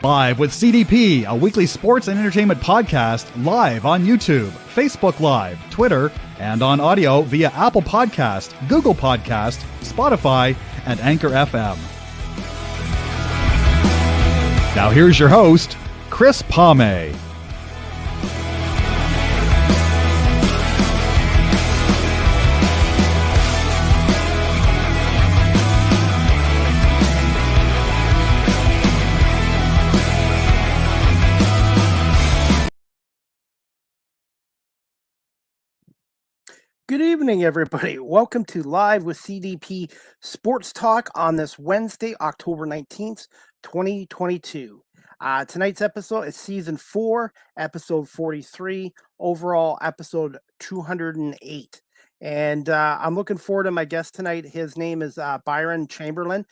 Live with CDP, a weekly sports and entertainment podcast live on YouTube, Facebook Live, Twitter, and on audio via Apple Podcast, Google Podcast, Spotify, and Anchor FM. Now here's your host, Chris Palme. Good evening, everybody. Welcome to Live with CDP Sports Talk on this Wednesday, October 19th, 2022. Tonight's episode is Season 4, Episode 43, overall Episode 208. And I'm looking forward to my guest tonight. His name is Byron Chamberlain.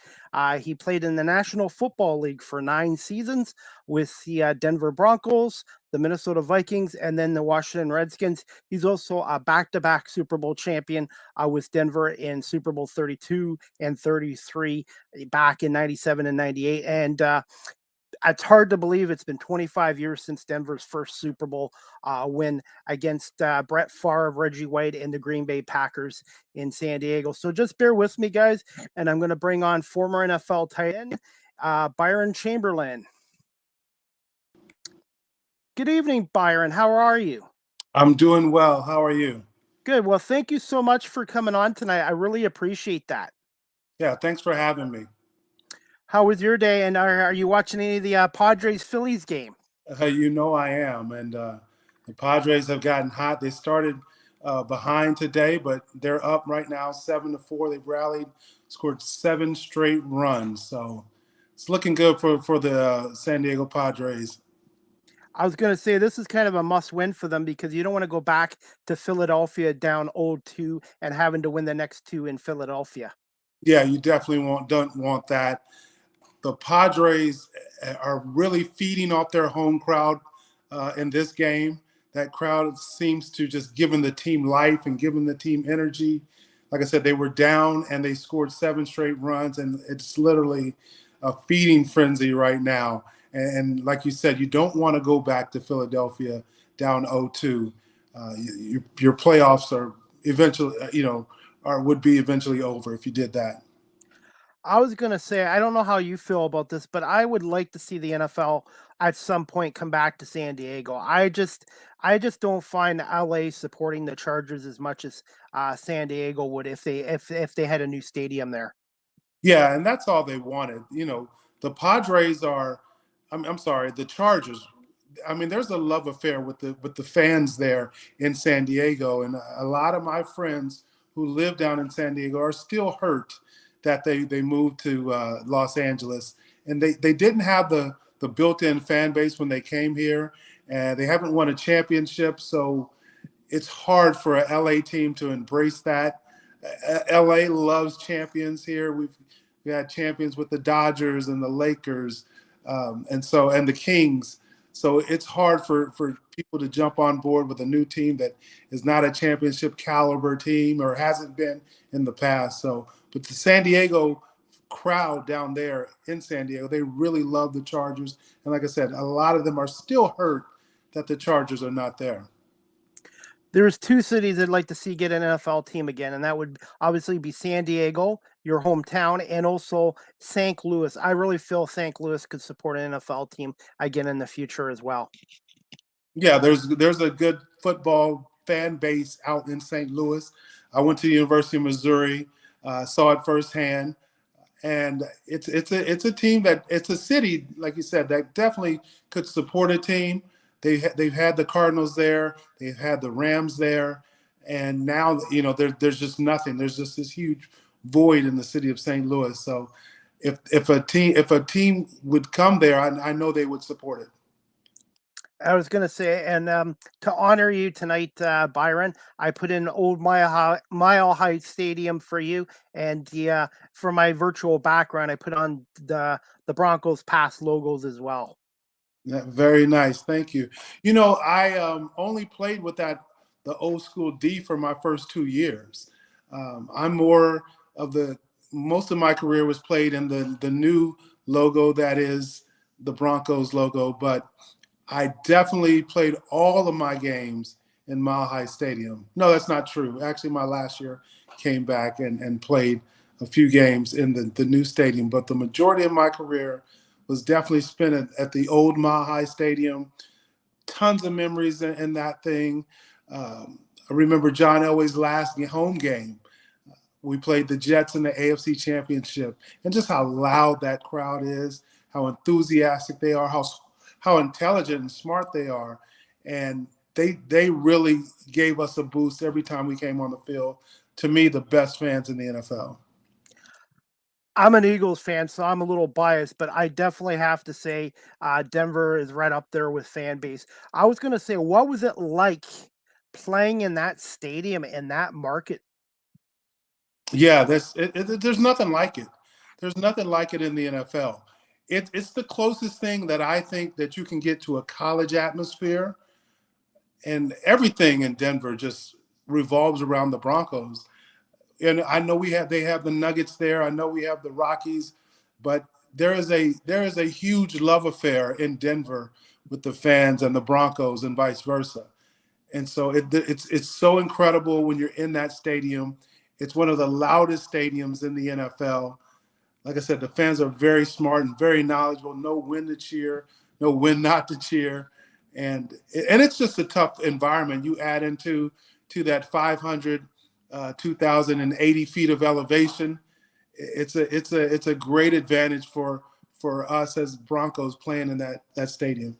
He played in the National Football League for 9 seasons with the Denver Broncos, the Minnesota Vikings, and then the Washington Redskins. He's also a back-to-back Super Bowl champion with Denver in Super Bowl 32 and 33 back in 97 and 98. And it's hard to believe it's been 25 years since Denver's first Super Bowl win against Brett Favre, Reggie White, and the Green Bay Packers in San Diego. So just bear with me, guys, and I'm going to bring on former NFL tight end Byron Chamberlain. Good evening, Byron. How are you? I'm doing well. How are you? Good. Well, thank you so much for coming on tonight. I really appreciate that. Yeah, thanks for having me. How was your day? And are you watching any of the Padres-Phillies game? You know I am. And the Padres have gotten hot. They started behind today, but they're up right now 7-4. They've rallied, scored 7 straight runs. So it's looking good for the San Diego Padres. I was going to say this is kind of a must-win for them because you don't want to go back to Philadelphia down 0-2 and having to win the next 2 in Philadelphia. Yeah, you definitely don't want that. The Padres are really feeding off their home crowd in this game. That crowd seems to just giving the team life and giving the team energy. Like I said, they were down and they scored 7 straight runs, and it's literally a feeding frenzy right now. And like you said, you don't want to go back to Philadelphia down 0-2. Your playoffs are eventually, would be eventually over if you did that. I was going to say, I don't know how you feel about this, but I would like to see the NFL at some point come back to San Diego. I just don't find LA supporting the Chargers as much as San Diego would if they had a new stadium there. Yeah, and that's all they wanted. The Padres are. I'm sorry, the Chargers. I mean, there's a love affair with the fans there in San Diego, and a lot of my friends who live down in San Diego are still hurt that they moved to Los Angeles, and they didn't have the built-in fan base when they came here, and they haven't won a championship, so it's hard for a LA team to embrace that. LA loves champions here. We had champions with the Dodgers and the Lakers. And the Kings. So it's hard for people to jump on board with a new team that is not a championship caliber team or hasn't been in the past. But the San Diego crowd down there in San Diego, they really love the Chargers. And like I said, a lot of them are still hurt that the Chargers are not there. There's 2 cities I'd like to see get an NFL team again, and that would obviously be San Diego, your hometown, and also St. Louis. I really feel St. Louis could support an NFL team again in the future as well. Yeah, there's a good football fan base out in St. Louis. I went to the University of Missouri, saw it firsthand, and it's a team it's a city, like you said, that definitely could support a team. They've had the Cardinals there, they've had the Rams there, and now there's just nothing. There's just this huge void in the city of St. Louis. So if a team would come there, I know they would support it. I was going to say, and to honor you tonight, Byron, I put in old Mile High Stadium for you, and for my virtual background, I put on the Broncos past logos as well. Yeah, very nice. Thank you. I only played with the old school D for my first 2 years. I'm more of most of my career was played in the new logo that is the Broncos logo, but I definitely played all of my games in Mile High Stadium. No, that's not true. Actually, my last year came back and played a few games in the new stadium, but the majority of my career was definitely spent at the old Mile High Stadium. Tons of memories in that thing. I remember John Elway's last home game. We played the Jets in the AFC Championship, and just how loud that crowd is, how enthusiastic they are, how intelligent and smart they are, and they really gave us a boost every time we came on the field. To me, the best fans in the NFL. I'm an Eagles fan, so I'm a little biased, but I definitely have to say Denver is right up there with fan base. I was going to say, what was it like playing in that stadium in that market? Yeah, there's nothing like it. There's nothing like it in the NFL. It's the closest thing that I think that you can get to a college atmosphere, and everything in Denver just revolves around the Broncos. And I know they have the Nuggets there. I know we have the Rockies, but there is a huge love affair in Denver with the fans and the Broncos and vice versa. And so it's so incredible when you're in that stadium. It's one of the loudest stadiums in the NFL. Like I said, the fans are very smart and very knowledgeable. Know when to cheer, know when not to cheer, and it's just a tough environment. You add to that 500, 2,080 feet of elevation. It's a great advantage for us as Broncos playing in that stadium.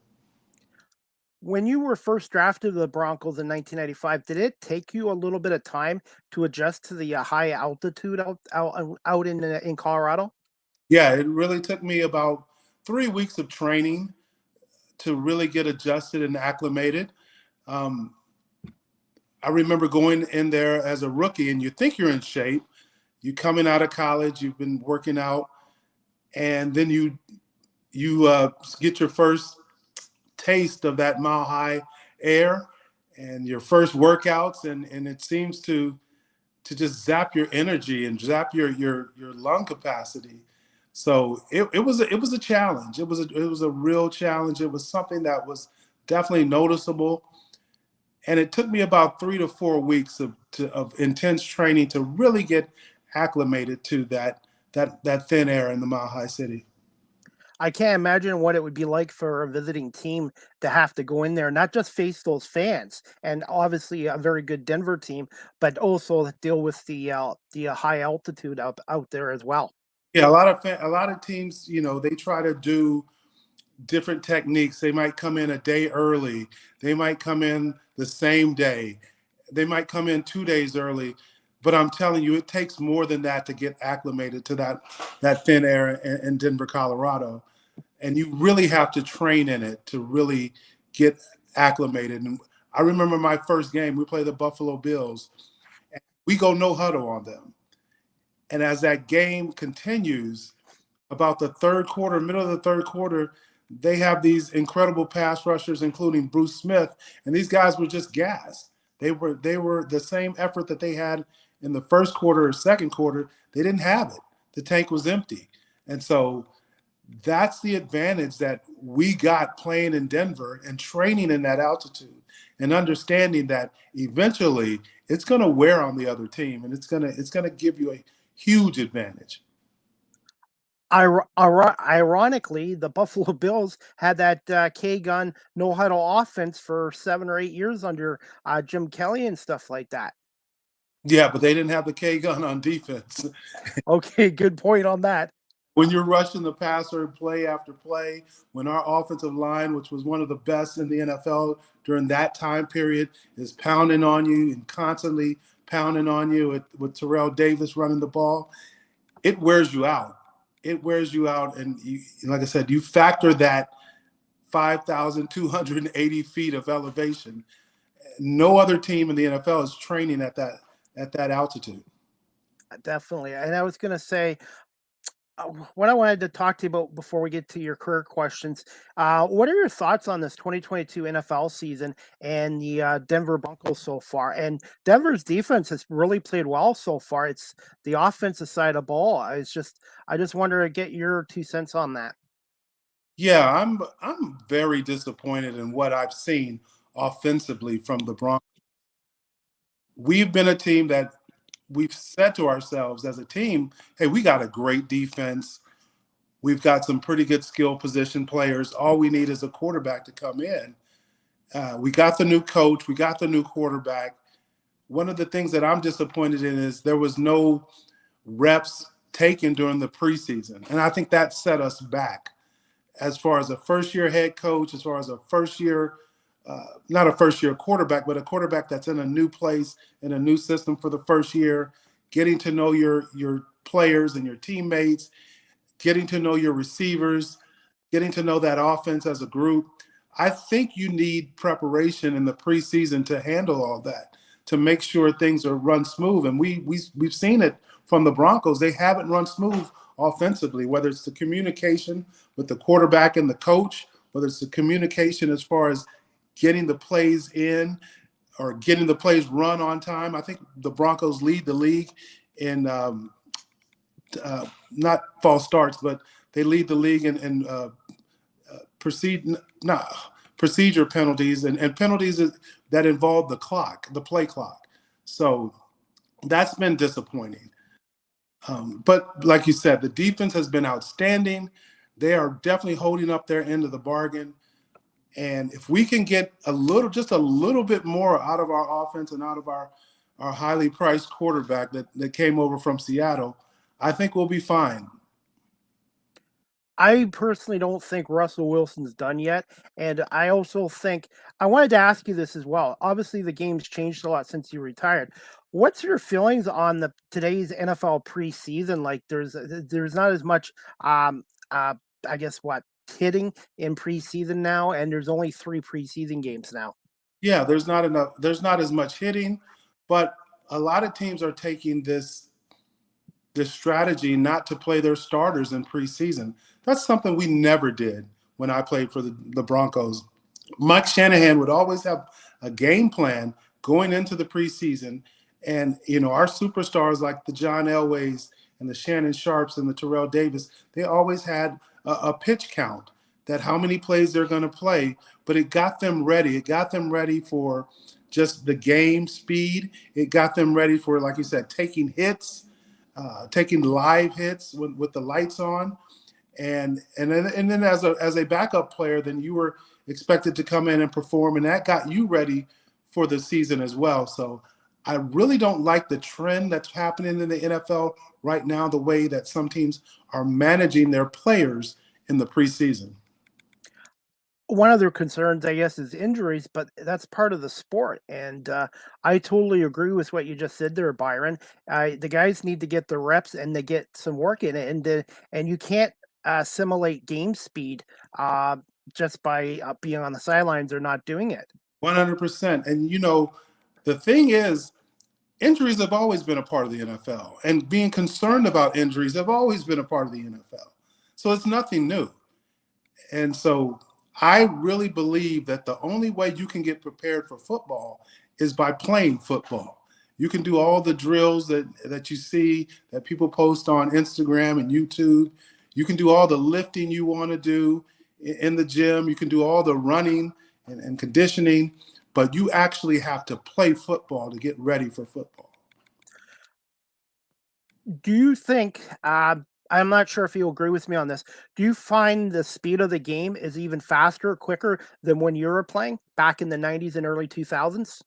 When you were first drafted to the Broncos in 1995, did it take you a little bit of time to adjust to the high altitude out in Colorado? Yeah, it really took me about 3 weeks of training to really get adjusted and acclimated. Um, I remember going in there as a rookie, and you think you're in shape. You coming out of college, you've been working out, and then you get your first taste of that mile high air and your first workouts, and it seems to just zap your energy and zap your lung capacity. So it was a challenge. It was a real challenge. It was something that was definitely noticeable, and it took me about 3 to 4 weeks of intense training to really get acclimated to that thin air in the Mile High City. I can't imagine what it would be like for a visiting team to have to go in there, not just face those fans, and obviously a very good Denver team, but also deal with the high altitude out there as well. Yeah, a lot of teams, they try to do different techniques. They might come in a day early. They might come in the same day. They might come in 2 days early. But I'm telling you, it takes more than that to get acclimated to that thin air in Denver, Colorado. And you really have to train in it to really get acclimated. And I remember my first game, we played the Buffalo Bills. We go no huddle on them. And as that game continues, about the third quarter, middle of the third quarter, they have these incredible pass rushers, including Bruce Smith, and these guys were just gassed. They were the same effort that they had in the first quarter or second quarter. They didn't have it. The tank was empty, and so that's the advantage that we got playing in Denver and training in that altitude, and understanding that eventually it's going to wear on the other team, and it's going to give you a huge advantage. Ironically, the Buffalo Bills had that K gun no huddle offense for 7 or 8 years under Jim Kelly and stuff like that. Yeah, but they didn't have the K gun on defense. Okay, good point on that. When you're rushing the passer play after play, when our offensive line, which was one of the best in the NFL during that time period, is pounding on you and constantly pounding on you with Terrell Davis running the ball, it wears you out. It wears you out. And like I said, you factor that 5,280 feet of elevation. No other team in the NFL is training at that altitude. Definitely. And I was going to say, what I wanted to talk to you about before we get to your career questions, what are your thoughts on this 2022 NFL season and the Denver Broncos so far? And Denver's defense has really played well so far. It's the offensive side of the ball. I just wanted to get your 2 cents on that. Yeah, I'm very disappointed in what I've seen offensively from the Broncos. We've been a team that we've said to ourselves as a team, hey, we got a great defense. We've got some pretty good skill position players. All we need is a quarterback to come in. We got the new coach. We got the new quarterback. One of the things that I'm disappointed in is there was no reps taken during the preseason. And I think that set us back as far as a first-year head coach, as far as a first-year, not a first-year quarterback, but a quarterback that's in a new place, in a new system for the first year, getting to know your players and your teammates, getting to know your receivers, getting to know that offense as a group. I think you need preparation in the preseason to handle all that, to make sure things are run smooth. And we've seen it from the Broncos. They haven't run smooth offensively, whether it's the communication with the quarterback and the coach, whether it's the communication as far as getting the plays in or getting the plays run on time. I think the Broncos lead the league in not false starts, but they lead the league in procedure penalties and penalties that involve the clock, the play clock. So that's been disappointing. But like you said, the defense has been outstanding. They are definitely holding up their end of the bargain. And if we can get just a little bit more out of our offense and out of our highly priced quarterback that came over from Seattle, I think we'll be fine. I personally don't think Russell Wilson's done yet. And I also think I wanted to ask you this as well. Obviously, the game's changed a lot since you retired. What's your feelings on the today's NFL preseason? Like, there's not as much, um, I guess, hitting in preseason now, and there's only 3 preseason games now. Yeah, there's not enough. There's not as much hitting, but a lot of teams are taking this strategy not to play their starters in preseason. That's something we never did when I played for the Broncos. Mike Shanahan would always have a game plan going into the preseason. And, our superstars like the John Elways and the Shannon Sharps and the Terrell Davis, they always had a pitch count that how many plays they're going to play, but it got them ready. It got them ready for just the game speed. It got them ready for, like you said, taking hits, taking live hits with the lights on, and then as a backup player, then you were expected to come in and perform, and that got you ready for the season as well. So I really don't like the trend that's happening in the NFL right now, the way that some teams are managing their players in the preseason. One of their concerns, I guess, is injuries, but that's part of the sport. And I totally agree with what you just said there, Byron. The guys need to get the reps and they get some work in it, and you can't simulate game speed just by being on the sidelines or not doing it. 100%. And the thing is, injuries have always been a part of the NFL, and being concerned about injuries have always been a part of the NFL. So it's nothing new. And so I really believe that the only way you can get prepared for football is by playing football. You can do all the drills that you see that people post on Instagram and YouTube. You can do all the lifting you want to do in the gym. You can do all the running and conditioning, but you actually have to play football to get ready for football. Do you think, I'm not sure if you agree with me on this, do you find the speed of the game is even faster, quicker than when you were playing back in the 90s and early 2000s?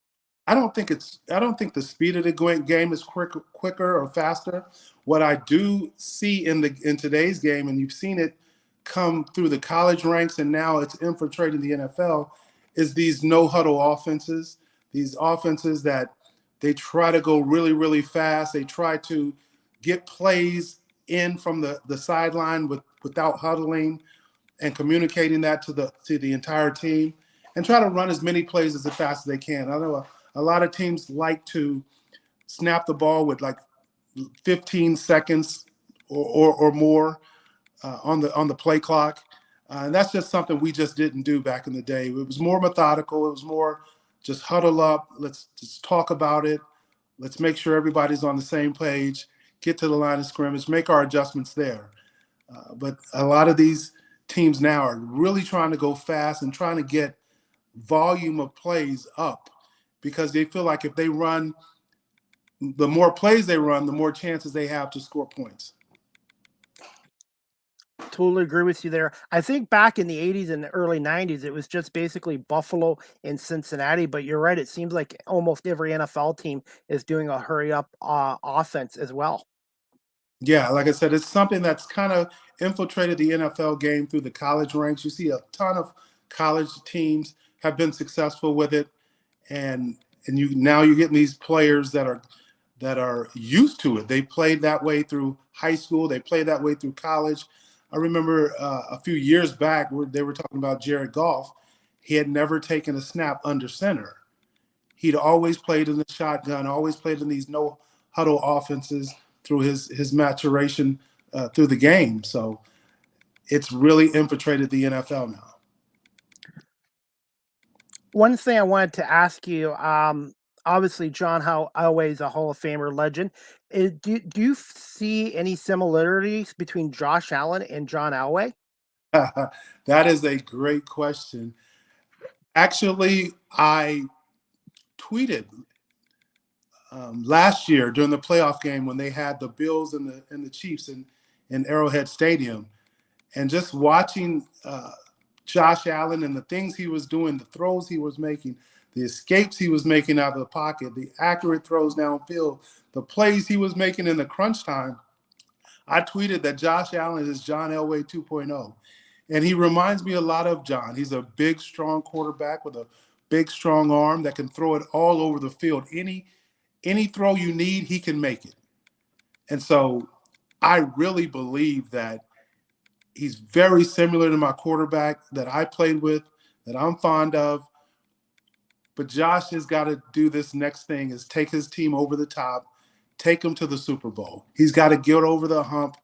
I don't think the speed of the game is quicker or faster. What I do see in today's game, and you've seen it come through the college ranks, and now it's infiltrating the NFL, is these no huddle offenses. These offenses that they try to go really, really fast. They try to get plays in from the sideline without huddling and communicating that to the entire team, and try to run as many plays as fast as they can. I know a lot of teams like to snap the ball with like 15 seconds or more on the play clock. And that's just something we just didn't do back in the day. It was more methodical. It was more just huddle up. Let's just talk about it. Let's make sure everybody's on the same page, get to the line of scrimmage, make our adjustments there. But a lot of these teams now are really trying to go fast and trying to get volume of plays up because they feel like if they run, the more plays they run, the more chances they have to score points. Totally agree with you there. I think back in the 80s and the early 90s, it was just basically Buffalo and Cincinnati. But you're right. It seems like almost every NFL team is doing a hurry up offense as well. Yeah, like I said, it's something that's kind of infiltrated the NFL game through the college ranks. You see a ton of college teams have been successful with it, and you're getting these players that are used to it. They played that way through high school. They played that way through college. I remember a few years back where they were talking about Jared Goff. He had never taken a snap under center. He'd always played in the shotgun, always played in these no huddle offenses through his maturation through the game. So it's really infiltrated the NFL now. One thing I wanted to ask you, obviously John Elway is a Hall of Famer legend. Do you see any similarities between Josh Allen and John Elway? That is a great question. Actually, I tweeted last year during the playoff game when they had the Bills and the Chiefs in Arrowhead Stadium, and just watching Josh Allen and the things he was doing, the throws he was making, the escapes he was making out of the pocket, the accurate throws downfield, the plays he was making in the crunch time. I tweeted that Josh Allen is John Elway 2.0. And he reminds me a lot of John. He's a big, strong quarterback with a big, strong arm that can throw it all over the field. Any throw you need, he can make it. And so I really believe that he's very similar to my quarterback that I played with, that I'm fond of. But Josh has got to do this next thing, is take his team over the top, take them to the Super Bowl. He's got to get over the hump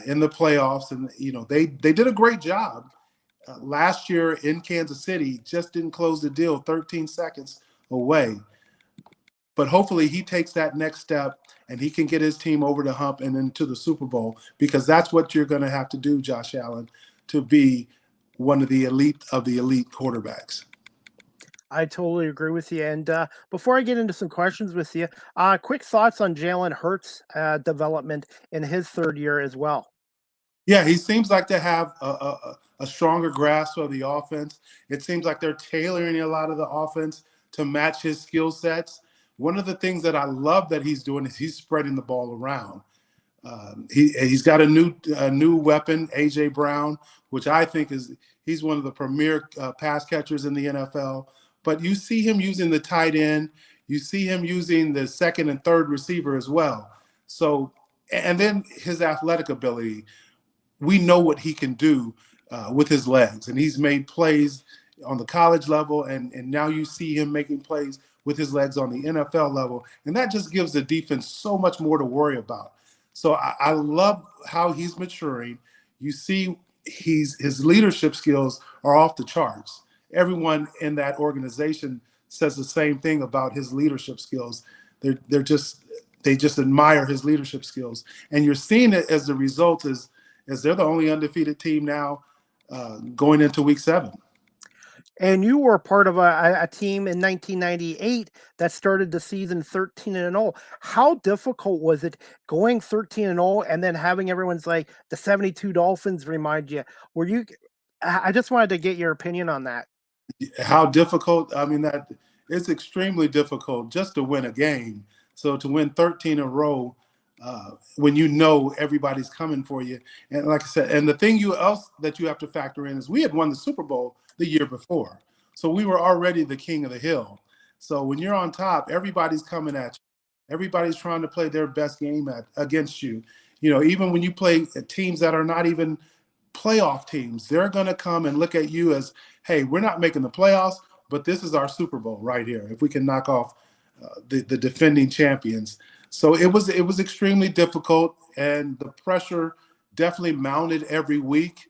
in the playoffs. And, they did a great job last year in Kansas City, just didn't close the deal 13 seconds away. But hopefully he takes that next step and he can get his team over the hump and into the Super Bowl, because that's what you're going to have to do, Josh Allen, to be one of the elite quarterbacks. I totally agree with you. And before I get into some questions with you, quick thoughts on Jalen Hurts' development in his third year as well. Yeah, he seems like to have a stronger grasp of the offense. It seems like they're tailoring a lot of the offense to match his skill sets. One of the things that I love that he's doing is he's spreading the ball around. He's got a new weapon, A.J. Brown, which I think he's one of the premier pass catchers in the NFL. But you see him using the tight end. You see him using the second and third receiver as well. So, and then his athletic ability. We know what he can do with his legs, and he's made plays on the college level, and now you see him making plays with his legs on the NFL level, and that just gives the defense so much more to worry about. So I love how he's maturing. You see his leadership skills are off the charts. Everyone in that organization says the same thing about his leadership skills. They just admire his leadership skills, and you're seeing it as the result is they're the only undefeated team now going into week 7. And you were part of a team in 1998 that started the season 13-0. How difficult was it going 13-0 and then having everyone's like the 72 Dolphins remind you? I just wanted to get your opinion on that. How difficult? I mean, that it's extremely difficult just to win a game. So to win 13 in a row, when everybody's coming for you. And like I said, and the thing else that you have to factor in is we had won the Super Bowl the year before. So we were already the king of the hill. So when you're on top, everybody's coming at you. Everybody's trying to play their best game against you. Even when you play teams that are not even playoff teams, they're going to come and look at you as, hey, we're not making the playoffs, but this is our Super Bowl right here. If we can knock off the defending champions. So it was extremely difficult, and the pressure definitely mounted every week.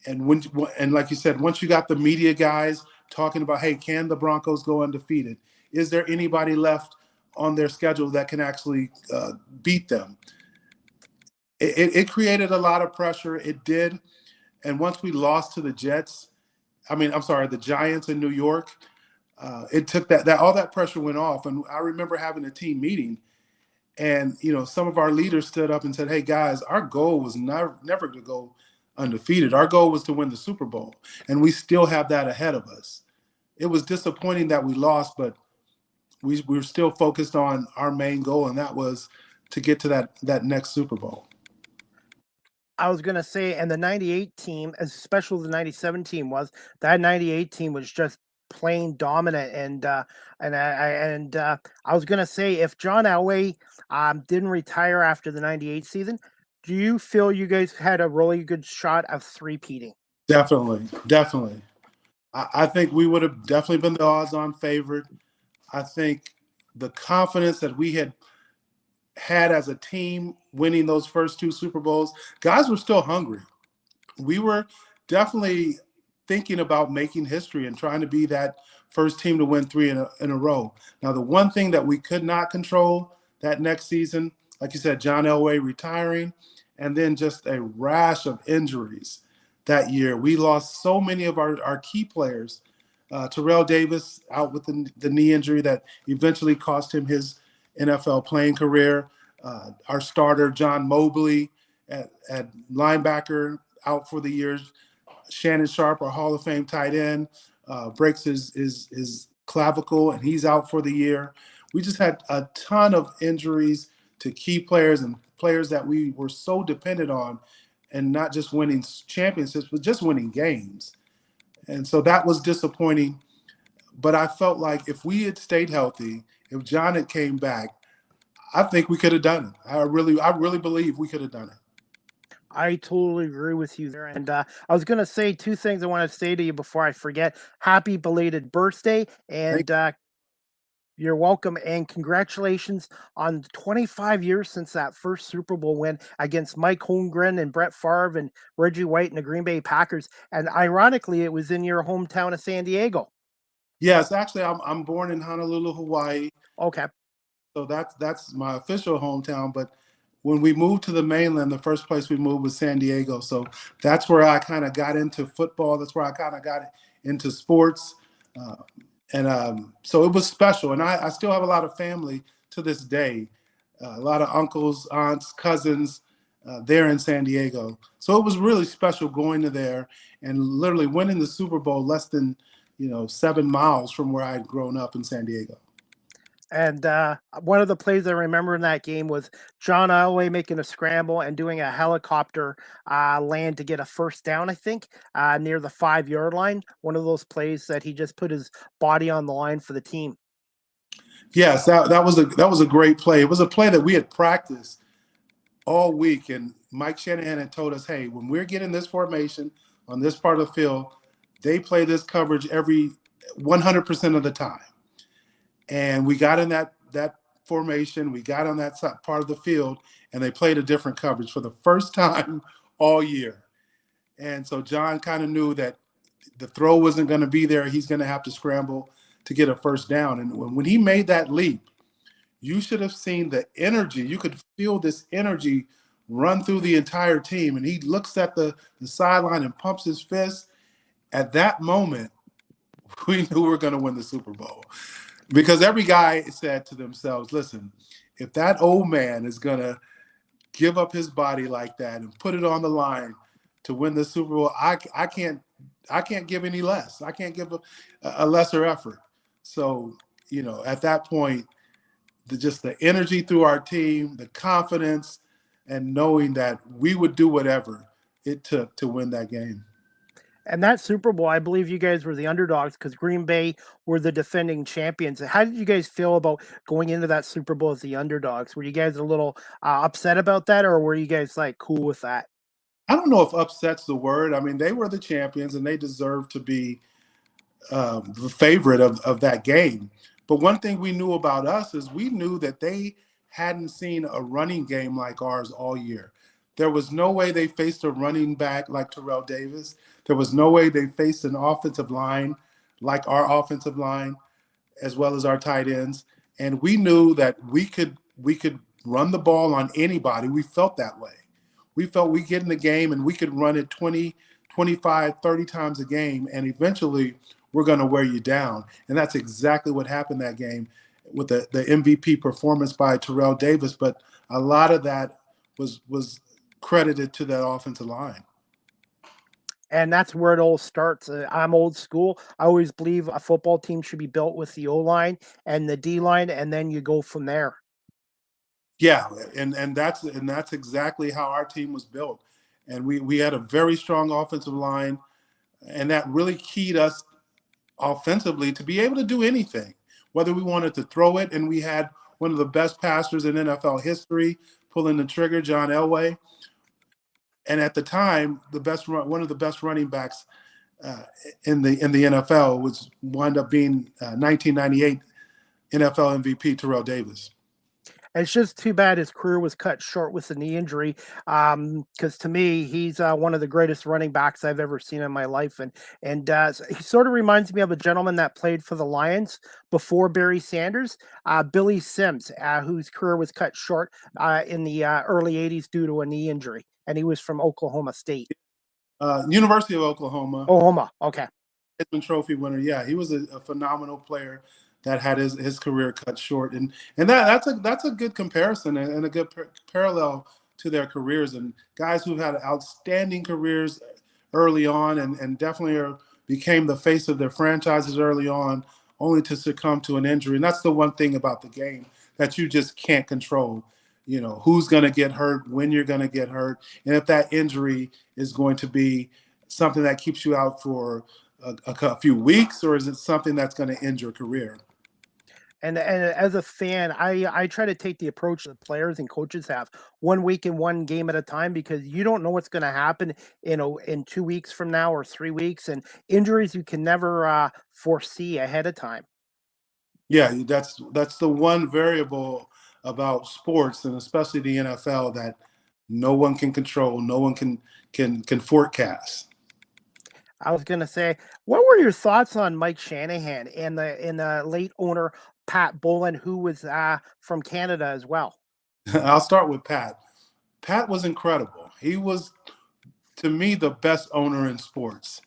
And like you said, once you got the media guys talking about, hey, can the Broncos go undefeated? Is there anybody left on their schedule that can actually beat them? It created a lot of pressure. It did. And once we lost to the the Giants in New York, it took that all that pressure went off. And I remember having a team meeting, and some of our leaders stood up and said, "Hey guys, our goal was never to go undefeated. Our goal was to win the Super Bowl, and we still have that ahead of us." It was disappointing that we lost, but we were still focused on our main goal, and that was to get to that next Super Bowl. I was going to say, and the 98 team, as special as the 97 team was, that 98 team was just plain dominant. And I was going to say, if John Elway didn't retire after the 98 season, do you feel you guys had a really good shot of three-peating? Definitely. I think we would have definitely been the odds-on favorite. I think the confidence that we had as a team winning those first two Super Bowls, guys were still hungry. We were definitely thinking about making history and trying to be that first team to win three in a row. Now, the one thing that we could not control that next season, like you said, John Elway retiring, and then just a rash of injuries that year. We lost so many of our key players. Terrell Davis out with the knee injury that eventually cost him his NFL playing career. Our starter, John Mobley, at linebacker, out for the year. Shannon Sharp, our Hall of Fame tight end, breaks his clavicle, and he's out for the year. We just had a ton of injuries to key players and players that we were so dependent on, and not just winning championships, but just winning games. And so that was disappointing. But I felt like if we had stayed healthy, if John had came back, I think we could have done it. I really believe we could have done it. I totally agree with you there. And I was going to say two things I want to say to you before I forget. Happy belated birthday. And you're welcome. And congratulations on 25 years since that first Super Bowl win against Mike Holmgren and Brett Favre and Reggie White and the Green Bay Packers. And ironically, it was in your hometown of San Diego. Yes, actually, I'm born in Honolulu, Hawaii. Okay. So that's my official hometown. But when we moved to the mainland, the first place we moved was San Diego. So that's where I kind of got into football. That's where I kind of got into sports. So it was special. And I still have a lot of family to this day, a lot of uncles, aunts, cousins there in San Diego. So it was really special going to there and literally winning the Super Bowl less than 7 miles from where I'd grown up in San Diego. And one of the plays I remember in that game was John Elway making a scramble and doing a helicopter land to get a first down, I think, near the 5-yard line. One of those plays that he just put his body on the line for the team. Yes, that was a great play. It was a play that we had practiced all week, and Mike Shanahan had told us, hey, when we're getting this formation on this part of the field, they play this coverage every 100% of the time. And we got in that formation, we got on that part of the field, and they played a different coverage for the first time all year. And so John kind of knew that the throw wasn't going to be there. He's going to have to scramble to get a first down. And when he made that leap, you should have seen the energy. You could feel this energy run through the entire team. And he looks at the sideline and pumps his fist. At that moment, we knew we were going to win the Super Bowl. Because every guy said to themselves, listen, if that old man is going to give up his body like that and put it on the line to win the Super Bowl, I can't give any less. I can't give a lesser effort. So, at that point, just the energy through our team, the confidence, and knowing that we would do whatever it took to win that game. And that Super Bowl, I believe you guys were the underdogs because Green Bay were the defending champions. How did you guys feel about going into that Super Bowl as the underdogs? Were you guys a little upset about that, or were you guys cool with that? I don't know if upset's the word. I mean, they were the champions and they deserved to be the favorite of that game. But one thing we knew about us is we knew that they hadn't seen a running game like ours all year. There was no way they faced a running back like Terrell Davis. There was no way they faced an offensive line like our offensive line, as well as our tight ends. And we knew that we could run the ball on anybody. We felt that way. We felt we get in the game and we could run it 20, 25, 30 times a game, and eventually we're going to wear you down. And that's exactly what happened that game with the MVP performance by Terrell Davis. But a lot of that was credited to that offensive line. And that's where it all starts. I'm old school. I always believe a football team should be built with the O line and the D line, and then you go from there. Yeah, and that's exactly how our team was built. And we had a very strong offensive line, and that really keyed us offensively to be able to do anything, whether we wanted to throw it. And we had one of the best passers in NFL history pulling the trigger, John Elway. And at the time, one of the best running backs in the NFL was wound up being 1998 NFL MVP Terrell Davis. And it's just too bad his career was cut short with a knee injury. Because to me, he's one of the greatest running backs I've ever seen in my life, and he sort of reminds me of a gentleman that played for the Lions before Barry Sanders, Billy Sims, whose career was cut short in the early '80s due to a knee injury, and he was from Oklahoma State. University of Oklahoma. Oklahoma, okay. Heisman Trophy winner. Yeah, he was a phenomenal player that had his career cut short, and that's a good comparison and a good parallel to their careers, and guys who've had outstanding careers early on and definitely became the face of their franchises early on, only to succumb to an injury. And that's the one thing about the game that you just can't control. You know, who's going to get hurt, when you're going to get hurt, and if that injury is going to be something that keeps you out for a few weeks, or is it something that's going to end your career? And as a fan, I try to take the approach that players and coaches have, 1 week and one game at a time, because you don't know what's going to happen in 2 weeks from now or 3 weeks, and injuries you can never foresee ahead of time. Yeah, that's the one variable about sports, and especially the NFL, that no one can control, no one can forecast. I was going to say, what were your thoughts on Mike Shanahan and the late owner Pat Bowlen, who was from Canada as well? I'll start with Pat. Pat was incredible. He was, to me, the best owner in sports.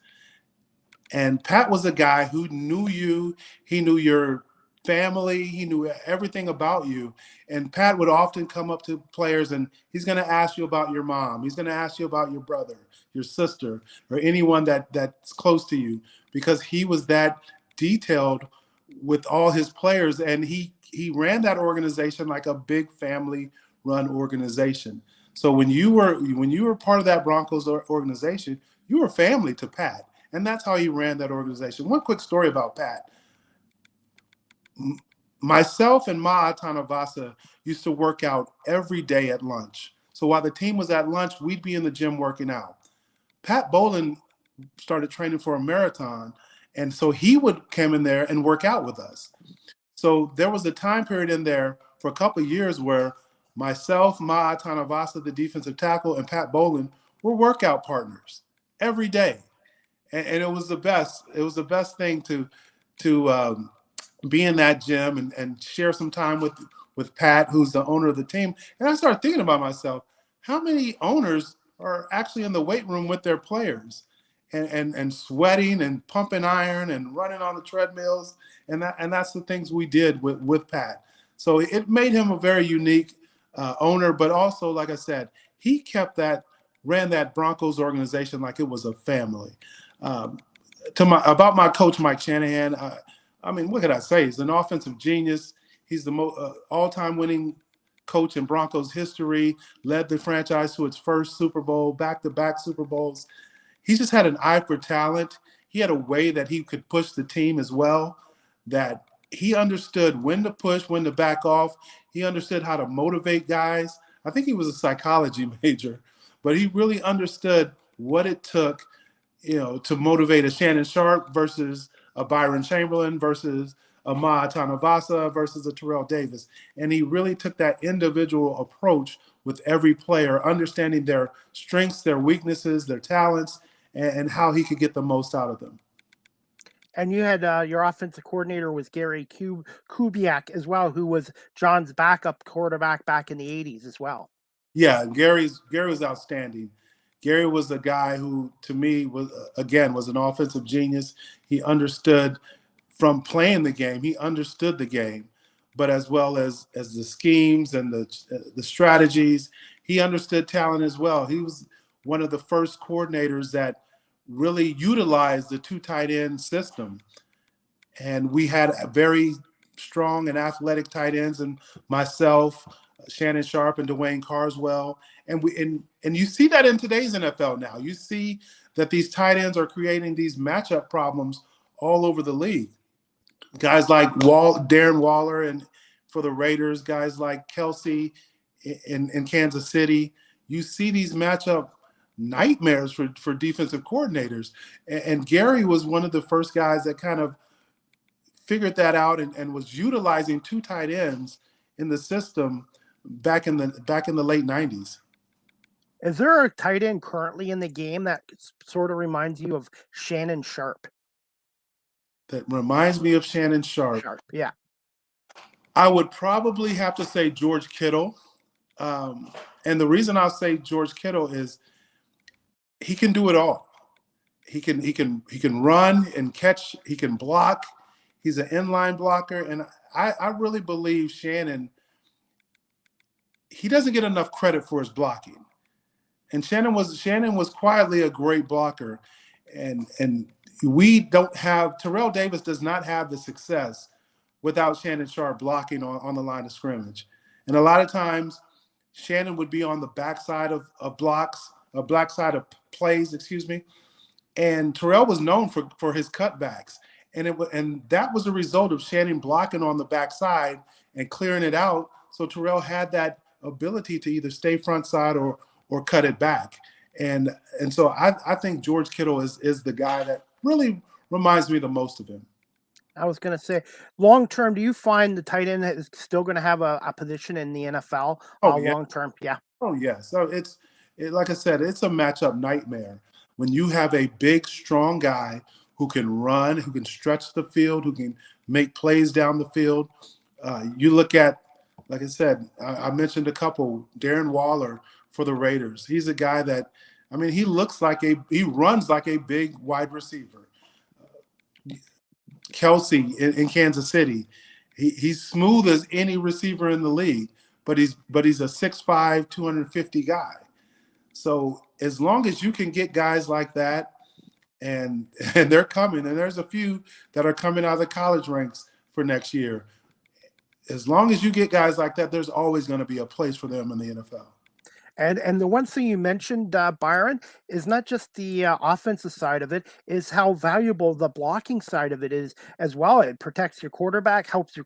And Pat was a guy who knew you. He knew your family. He knew everything about you. And Pat would often come up to players and he's going to ask you about your mom. He's going to ask you about your brother, your sister, or anyone that's close to you, because he was that detailed with all his players. And he ran that organization like a big family run organization. So when you were part of that Broncos organization, you were family to Pat. And that's how he ran that organization. One quick story about Pat. Myself and Ma Atanavasa used to work out every day at lunch. So while the team was at lunch, we'd be in the gym working out. Pat Bowlen started training for a marathon, and so he would come in there and work out with us. So there was a time period in there for a couple of years where myself, Ma Atanavasa, the defensive tackle, and Pat Bowlen were workout partners every day. And it was the best. It was the best thing to be in that gym and share some time with Pat, who's the owner of the team. And I started thinking about myself, how many owners are actually in the weight room with their players and sweating and pumping iron and running on the treadmills. And that's the things we did with Pat. So it made him a very unique owner, but also, like I said, he ran that Broncos organization like it was a family. About my coach, Mike Shanahan, I mean, what could I say? He's an offensive genius. He's the all-time winning coach in Broncos history, led the franchise to its first Super Bowl, back-to-back Super Bowls. He just had an eye for talent. He had a way that he could push the team as well, that he understood when to push, when to back off. He understood how to motivate guys. I think he was a psychology major, but he really understood what it took, to motivate a Shannon Sharp versus a Byron Chamberlain versus a Ma Atanavasa versus a Terrell Davis. And he really took that individual approach with every player, understanding their strengths, their weaknesses, their talents, and how he could get the most out of them. And you had your offensive coordinator was Gary Kubiak as well, who was John's backup quarterback back in the '80s as well. Yeah, Gary was outstanding. Gary was a guy who, to me, was an offensive genius. He understood from playing the game. He understood the game, but as well as the schemes and the strategies, he understood talent as well. He was one of the first coordinators that really utilized the two tight end system, and we had a very strong and athletic tight ends, and myself, Shannon Sharp, and Dwayne Carswell. And you see that in today's NFL now. You see that these tight ends are creating these matchup problems all over the league. Guys like Darren Waller and for the Raiders, guys like Kelsey in Kansas City. You see these matchup nightmares for defensive coordinators. And Gary was one of the first guys that kind of figured that out and was utilizing two tight ends in the system back in the late 90s. Is there a tight end currently in the game that sort of reminds you of Shannon Sharp? That reminds me of Shannon Sharp. Yeah. I would probably have to say George Kittle. And the reason I'll say George Kittle is he can do it all. He can run and catch. He can block. He's an inline blocker. And I really believe Shannon, he doesn't get enough credit for his blocking. And Shannon was quietly a great blocker. And we don't have, Terrell Davis does not have the success without Shannon Sharp blocking on the line of scrimmage. And a lot of times Shannon would be on the backside of backside of plays, and Terrell was known for his cutbacks. And that was a result of Shannon blocking on the backside and clearing it out. So Terrell had that ability to either stay front side or cut it back. And so I think George Kittle is the guy that really reminds me the most of him. I was going to say, long term, do you find the tight end is still going to have a position in the NFL? Yeah. Long term, yeah. Oh yeah. So like I said, it's a matchup nightmare when you have a big, strong guy who can run, who can stretch the field, who can make plays down the field. You look at, like I said, I mentioned a couple. Darren Waller for the Raiders. He's a guy that, he runs like a big wide receiver. Kelsey in Kansas City, he's smooth as any receiver in the league, but he's a 6'5", 250 guy. So as long as you can get guys like that, and they're coming, and there's a few that are coming out of the college ranks for next year. As long as you get guys like that, there's always going to be a place for them in the NFL. And the one thing you mentioned, Byron, is not just the offensive side of it, is how valuable the blocking side of it is as well. It protects your quarterback, helps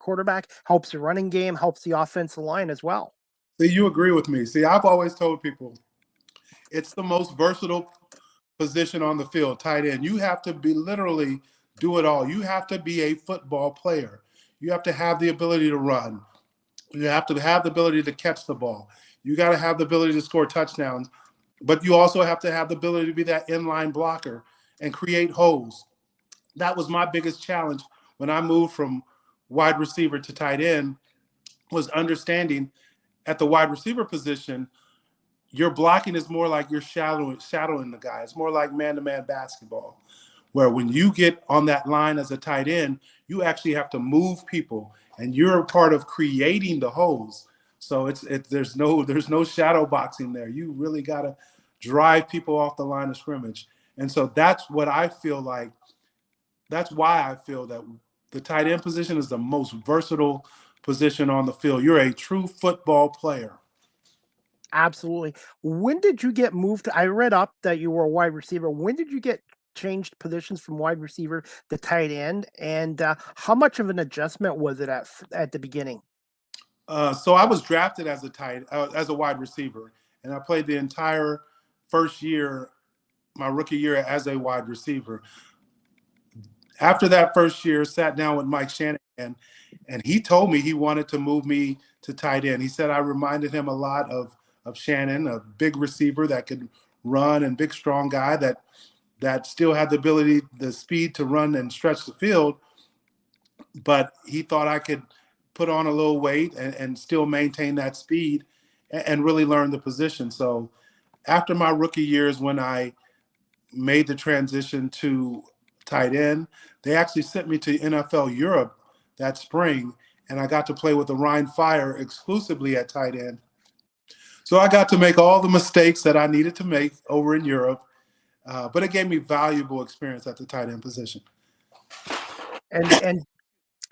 your running game, helps the offensive line as well. See, you agree with me. See, I've always told people it's the most versatile position on the field, tight end. You have to literally do it all. You have to be a football player. You have to have the ability to run. You have to have the ability to catch the ball. You got to have the ability to score touchdowns, but you also have to have the ability to be that inline blocker and create holes. That was my biggest challenge when I moved from wide receiver to tight end, was understanding at the wide receiver position, your blocking is more like you're shadowing the guy. It's more like man-to-man basketball, where when you get on that line as a tight end, you actually have to move people, and you're a part of creating the holes. So there's no shadow boxing there. You really got to drive people off the line of scrimmage. And so that's what I feel like. That's why I feel that the tight end position is the most versatile position on the field. You're a true football player. Absolutely. When did you get moved? I read up that you were a wide receiver. When did you get changed positions from wide receiver to tight end? And how much of an adjustment was it at the beginning? So I was drafted as a wide receiver, and I played the entire first year, my rookie year, as a wide receiver. After that first year, sat down with Mike Shanahan, and he told me he wanted to move me to tight end. He said I reminded him a lot of Shannon, a big receiver that could run, and big, strong guy that still had the speed to run and stretch the field, but he thought I could put on a little weight and still maintain that speed and really learn the position. So After my rookie years, when I made the transition to tight end, they actually sent me to NFL Europe that spring, and I got to play with the Rhine Fire exclusively at tight end. So I got to make all the mistakes that I needed to make over in Europe, but it gave me valuable experience at the tight end position. And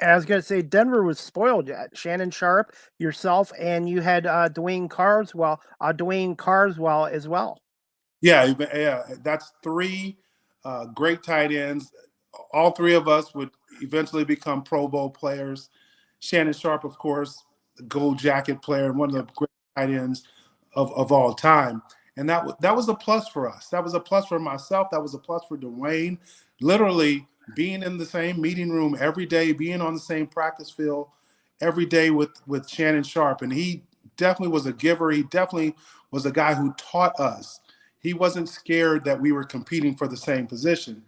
I was going to say Denver was spoiled. Shannon Sharpe, yourself, and you had Dwayne Carswell as well. Yeah, that's three great tight ends. All three of us would eventually become Pro Bowl players. Shannon Sharpe, of course, gold jacket player, one of the great tight ends of all time. And that was a plus for us. That was a plus for myself. That was a plus for Dwayne. Literally being in the same meeting room every day, being on the same practice field every day with Shannon Sharpe. And he definitely was a giver. He definitely was a guy who taught us. He wasn't scared that we were competing for the same position.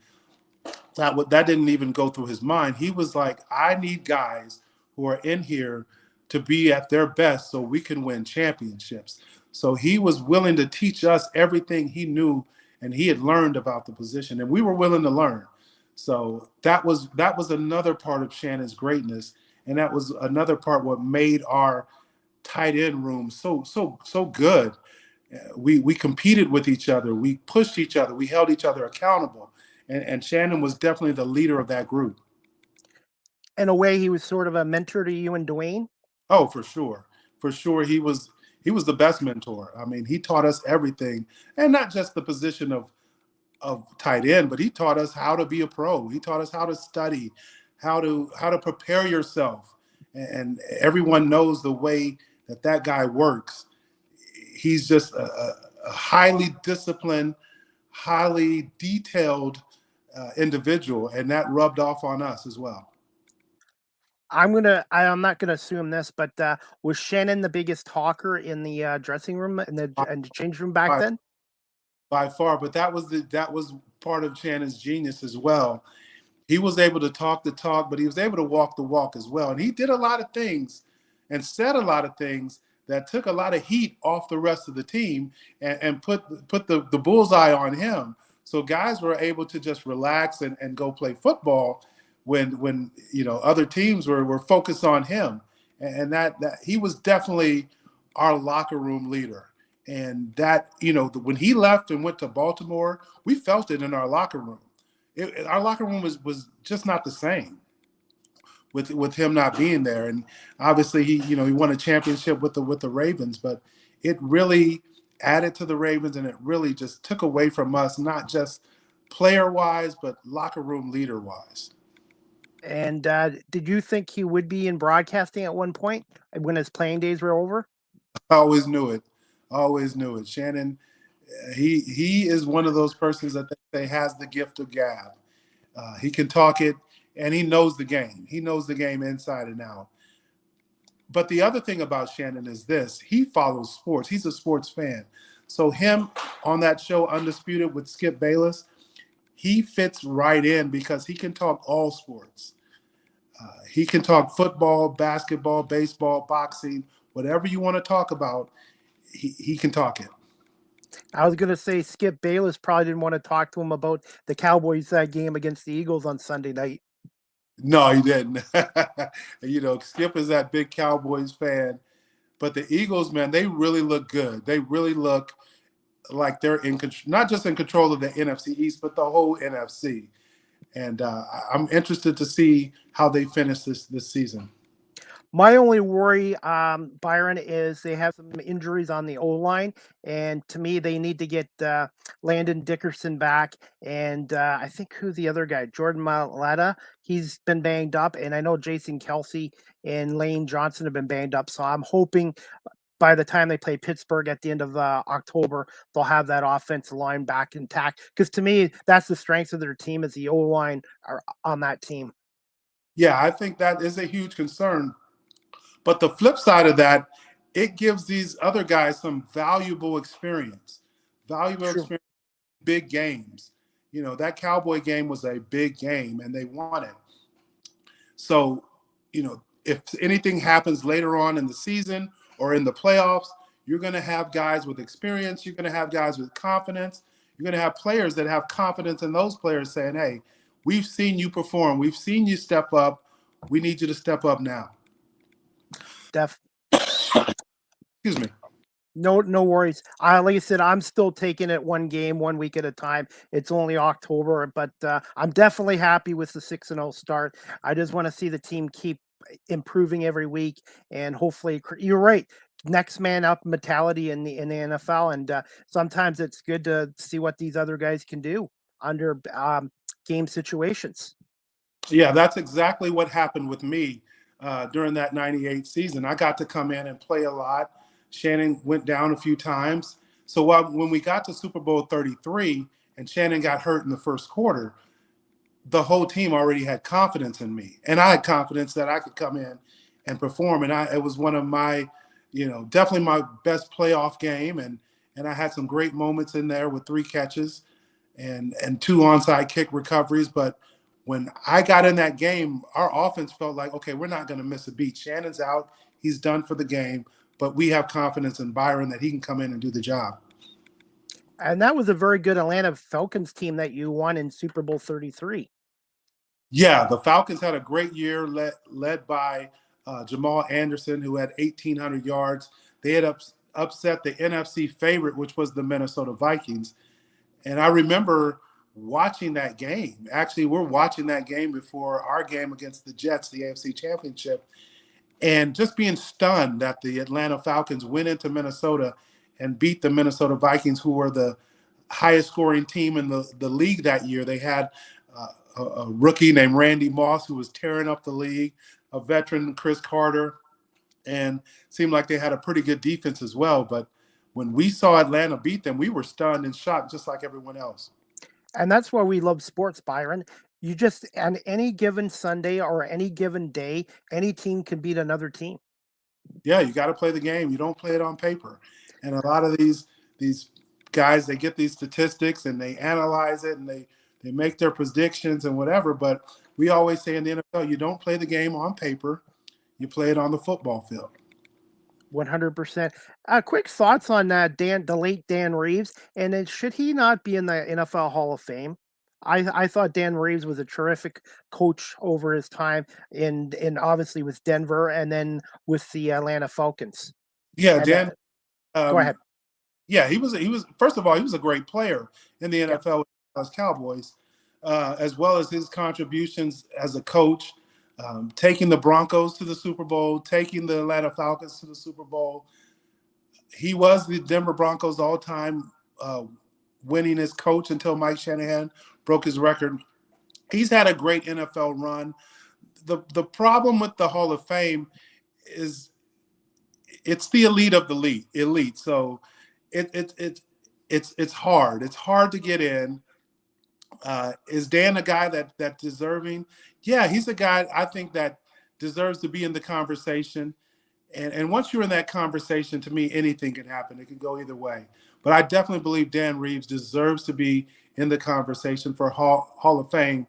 That didn't even go through his mind. He was like, I need guys who are in here to be at their best so we can win championships. So he was willing to teach us everything he knew and he had learned about the position, and we were willing to learn. So that was another part of Shannon's greatness, and that was another part what made our tight end room so good. We competed with each other, we pushed each other, we held each other accountable, and Shannon was definitely the leader of that group. In a way, he was sort of a mentor to you and Dwayne. Oh, for sure. He was the best mentor. I mean, he taught us everything, and not just the position of tight end, but he taught us how to be a pro. He taught us how to study, how to prepare yourself, and everyone knows the way that guy works. He's just a highly disciplined, highly detailed individual, and that rubbed off on us as well. I'm not gonna assume this, but was Shannon the biggest talker in the dressing room and the change room back then? By far, but that was part of Shannon's genius as well. He was able to talk the talk, but he was able to walk the walk as well. And he did a lot of things and said a lot of things that took a lot of heat off the rest of the team and put the bullseye on him. So guys were able to just relax and go play football when other teams were focused on him. And that he was definitely our locker room leader. And that, when he left and went to Baltimore, we felt it in our locker room. Our locker room was just not the same with him not being there. And obviously he won a championship with the Ravens, but it really added to the Ravens, and it really just took away from us, not just player wise, but locker room leader wise. And did you think he would be in broadcasting at one point when his playing days were over? I always knew it. Shannon, he is one of those persons that they has the gift of gab. He can talk it, and he knows the game. He knows the game inside and out. But the other thing about Shannon is this: he follows sports. He's a sports fan. So him on that show, Undisputed with Skip Bayless, he fits right in because he can talk all sports. He can talk football, basketball, baseball, boxing, whatever you want to talk about, he can talk it. I was going to say Skip Bayless probably didn't want to talk to him about the Cowboys game against the Eagles on Sunday night. No, he didn't. Skip is that big Cowboys fan. But the Eagles, man, they really look good. They really look like they're in control, not just in control of the NFC East, but the whole NFC. And I'm interested to see how they finish this season. My only worry, Byron, is they have some injuries on the O-line, and to me, they need to get Landon Dickerson back, and I think who's the other guy, Jordan Mailata, he's been banged up, and I know Jason Kelsey and Lane Johnson have been banged up, so I'm hoping by the time they play Pittsburgh at the end of October, they'll have that offensive line back intact, because to me, that's the strength of their team is the O-line on that team. Yeah, I think that is a huge concern. But the flip side of that, it gives these other guys some valuable experience, big games. That Cowboy game was a big game, and they won it. So, if anything happens later on in the season or in the playoffs, you're going to have guys with experience. You're going to have guys with confidence. You're going to have players that have confidence in those players saying, hey, we've seen you perform. We've seen you step up. We need you to step up now. Excuse me. No worries. Like I said, I'm still taking it one game, 1 week at a time. It's only October, but I'm definitely happy with the 6-0 start. I just want to see the team keep improving every week, and hopefully, you're right. Next man up mentality in the NFL, and sometimes it's good to see what these other guys can do under game situations. Yeah, that's exactly what happened with me during that 98 season. I got to come in and play a lot. Shannon went down a few times. So when we got to Super Bowl 33 and Shannon got hurt in the first quarter, the whole team already had confidence in me. And I had confidence that I could come in and perform. And it was one of my, definitely my best playoff game. And I had some great moments in there with 3 catches and 2 onside kick recoveries. But when I got in that game, our offense felt like, okay, we're not going to miss a beat. Shannon's out. He's done for the game. But we have confidence in Byron that he can come in and do the job. And that was a very good Atlanta Falcons team that you won in Super Bowl 33. Yeah, the Falcons had a great year led by Jamal Anderson, who had 1,800 yards. They had upset the NFC favorite, which was the Minnesota Vikings. And I remember watching that game. Actually, we're watching that game before our game against the Jets, the AFC Championship. And just being stunned that the Atlanta Falcons went into Minnesota and beat the Minnesota Vikings, who were the highest scoring team in the league that year. They had a rookie named Randy Moss who was tearing up the league, a veteran, Chris Carter, and seemed like they had a pretty good defense as well. But when we saw Atlanta beat them, we were stunned and shocked just like everyone else. And that's why we love sports, Byron. You just, on any given Sunday or any given day, any team can beat another team. Yeah, you got to play the game. You don't play it on paper. And a lot of these guys, they get these statistics and they analyze it and they make their predictions and whatever. But we always say in the NFL, you don't play the game on paper. You play it on the football field. 100%. Quick thoughts on the late Dan Reeves, and then should he not be in the NFL Hall of Fame? I thought Dan Reeves was a terrific coach over his time in obviously with Denver and then with the Atlanta Falcons. Yeah, And, Dan. go ahead. Yeah, he was first of all, he was a great player in the NFL with the Cowboys, as well as his contributions as a coach, taking the Broncos to the Super Bowl, taking the Atlanta Falcons to the Super Bowl. He was the Denver Broncos all-time winningest coach until Mike Shanahan broke his record. He's had a great NFL run. The problem with the Hall of Fame is it's the elite of the elite. So it's hard. It's hard to get in. Is Dan a guy that deserving? Yeah, he's a guy I think that deserves to be in the conversation. And once you're in that conversation, to me, anything can happen. It can go either way. But I definitely believe Dan Reeves deserves to be in the conversation for Hall of Fame,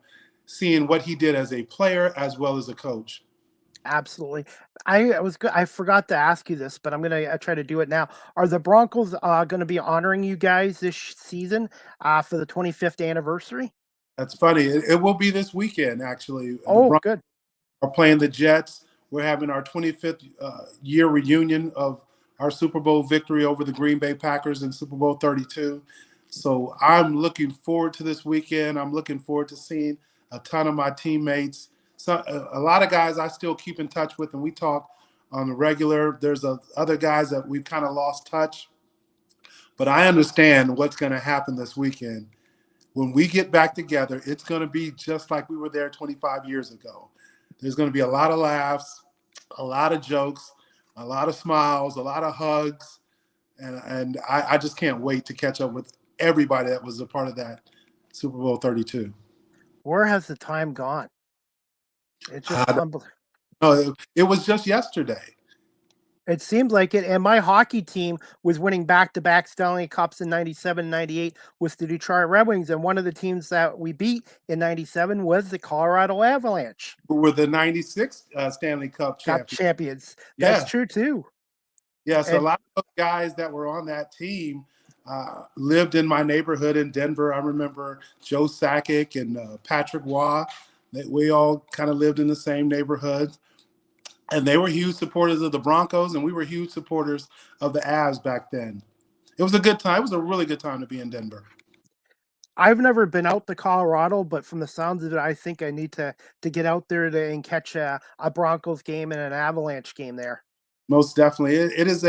seeing what he did as a player as well as a coach. Absolutely. I forgot to ask you this, but I'm gonna try to do it now. Are the Broncos gonna be honoring you guys this season for the 25th anniversary? That's funny. It will be this weekend, actually. Oh, the Broncos good. are playing the Jets. We're having our 25th year reunion of our Super Bowl victory over the Green Bay Packers in Super Bowl 32. So I'm looking forward to this weekend. I'm looking forward to seeing a ton of my teammates. So a lot of guys I still keep in touch with, and we talk on the regular. There's other guys that we've kind of lost touch. But I understand what's going to happen this weekend. When we get back together, it's going to be just like we were there 25 years ago. There's going to be a lot of laughs, a lot of jokes, a lot of smiles, a lot of hugs. And I just can't wait to catch up with everybody that was a part of that Super Bowl 32. Where has the time gone? It's just unbelievable. No, it was just yesterday. It seemed like it. And my hockey team was winning back-to-back Stanley Cups in 97, 98 with the Detroit Red Wings. And one of the teams that we beat in 97 was the Colorado Avalanche. Who were the 96 Stanley Cup champions. That's true, too. Yeah, so a And lot of those guys that were on that team lived in my neighborhood in Denver. I remember Joe Sakic and Patrick Waugh. That we all kind of lived in the same neighborhood, and they were huge supporters of the Broncos, and we were huge supporters of the Avs back then. It was a good time. It was a really good time to be in Denver. I've never been out to Colorado, but from the sounds of it, I think I need to get out there and catch a Broncos game and an Avalanche game there. Most definitely, it is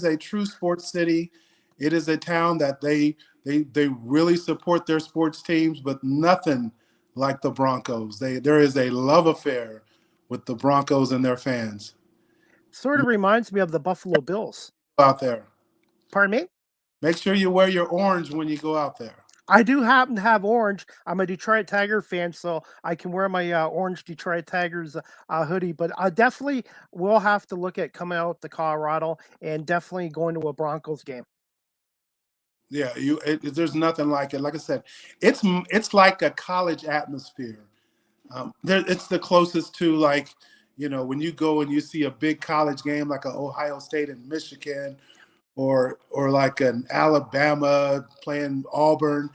a true sports city. It is a town that they really support their sports teams, but nothing like the Broncos. There is a love affair with the Broncos and their fans. Sort of reminds me of the Buffalo Bills. Out there, Pardon me? make sure you wear your orange when you go out there. I do happen to have orange. I'm a Detroit Tiger fan, so I can wear my orange Detroit Tigers hoodie. But I definitely will have to look at coming out to Colorado and definitely going to a Broncos game. Yeah, there's nothing like it. Like I said, it's like a college atmosphere. It's the closest to, like, when you go and you see a big college game like an Ohio State and Michigan, or like an Alabama playing Auburn.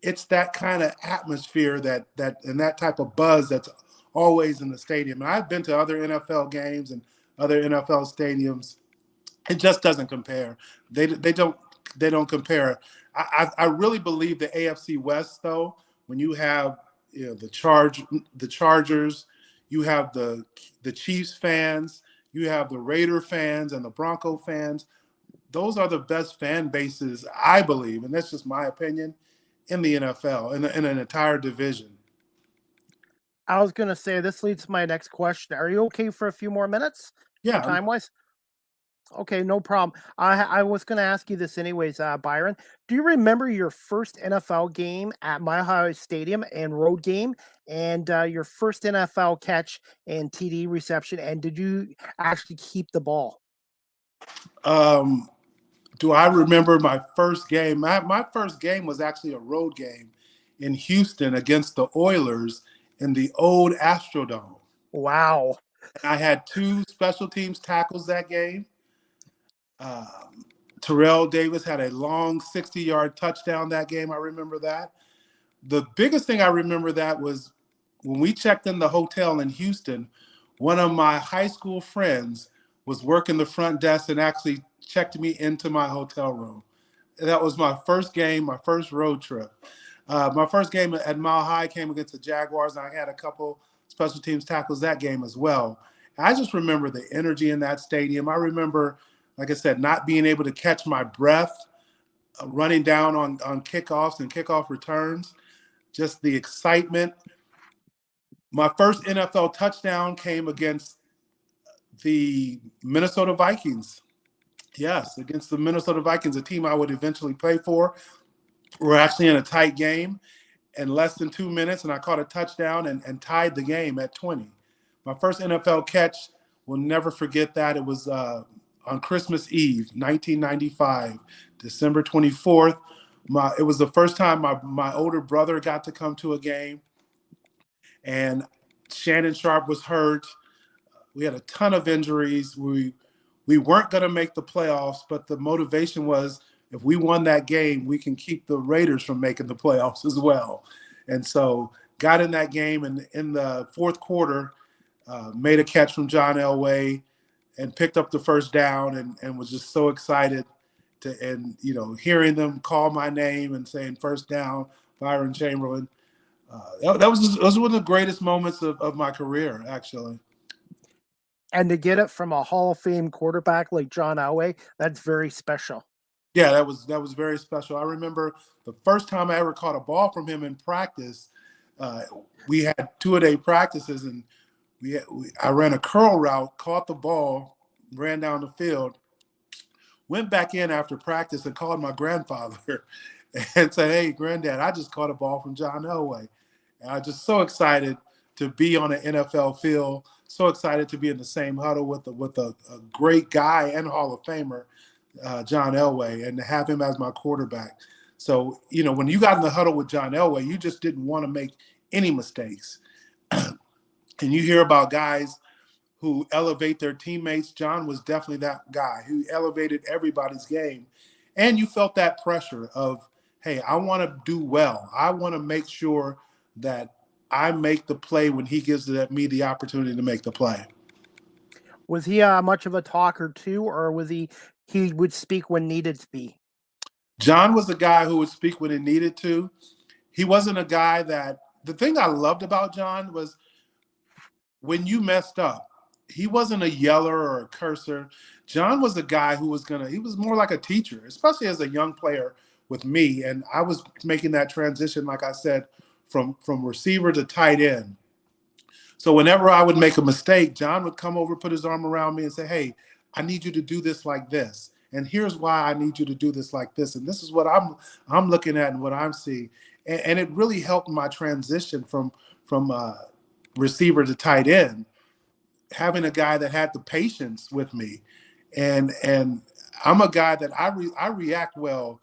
It's that kind of atmosphere that and that type of buzz that's always in the stadium. And I've been to other NFL games and other NFL stadiums. It just doesn't compare. They don't compare. I really believe the AFC West, though, when you have the Chargers, you have the Chiefs fans, you have the Raider fans and the Bronco fans. Those are the best fan bases, I believe, and that's just my opinion, in the NFL, in an entire division. I was going to say, this leads to my next question. Are you okay for a few more minutes for Yeah. time-wise? Okay, no problem. I was going to ask you this anyways, Byron. Do you remember your first NFL game at Mile High Stadium and road game, and your first NFL catch and TD reception? And did you actually keep the ball? Do I remember my first game? My first game was actually a road game in Houston against the Oilers in the old Astrodome. Wow. And I had two special teams tackles that game. Terrell Davis had a long 60-yard touchdown that game. I remember that. The biggest thing I remember that was when we checked in the hotel in Houston, one of my high school friends was working the front desk and actually checked me into my hotel room. That was my first game, my first road trip. My first game at Mile High came against the Jaguars, and I had a couple special teams tackles that game as well. And I just remember the energy in that stadium. I remember, like I said, not being able to catch my breath, running down on kickoffs and kickoff returns, just the excitement. My first NFL touchdown came against the Minnesota Vikings. Yes, against the Minnesota Vikings, a team I would eventually play for. We're actually in a tight game in less than 2 minutes, and I caught a touchdown and tied the game at 20. My first NFL catch, will never forget that. It was on Christmas Eve, 1995, December 24th. It was the first time my older brother got to come to a game, and Shannon Sharp was hurt. We had a ton of injuries. We weren't going to make the playoffs, but the motivation was, if we won that game, we can keep the Raiders from making the playoffs as well. And so got in that game, and in the fourth quarter, made a catch from John Elway and picked up the first down, and was just so excited hearing them call my name and saying first down, Byron Chamberlain. That was one of the greatest moments of my career, actually. And to get it from a Hall of Fame quarterback like John Elway, that's very special. Yeah, that was very special. I remember the first time I ever caught a ball from him in practice. We had 2-a-day practices, and I ran a curl route, caught the ball, ran down the field, went back in after practice and called my grandfather and said, "Hey, Granddad, I just caught a ball from John Elway." And I was just so excited to be on an NFL field, so excited to be in the same huddle with a great guy and Hall of Famer, John Elway, and to have him as my quarterback. So, when you got in the huddle with John Elway, you just didn't want to make any mistakes. And you hear about guys who elevate their teammates. John was definitely that guy who elevated everybody's game. And you felt that pressure of, hey, I want to do well. I want to make sure that I make the play when he gives me the opportunity to make the play. Was he much of a talker too, or was he would speak when needed to be? John was a guy who would speak when it needed to. He wasn't a guy that – the thing I loved about John was when you messed up, he wasn't a yeller or a cursor. John was a guy who was he was more like a teacher, especially as a young player with me. And I was making that transition, like I said, from receiver to tight end. So whenever I would make a mistake, John would come over, put his arm around me and say, hey, I need you to do this like this. And here's why I need you to do this like this. And this is what I'm looking at and what I'm seeing. And it really helped my transition from receiver to tight end, having a guy that had the patience with me. And I'm a guy that I react well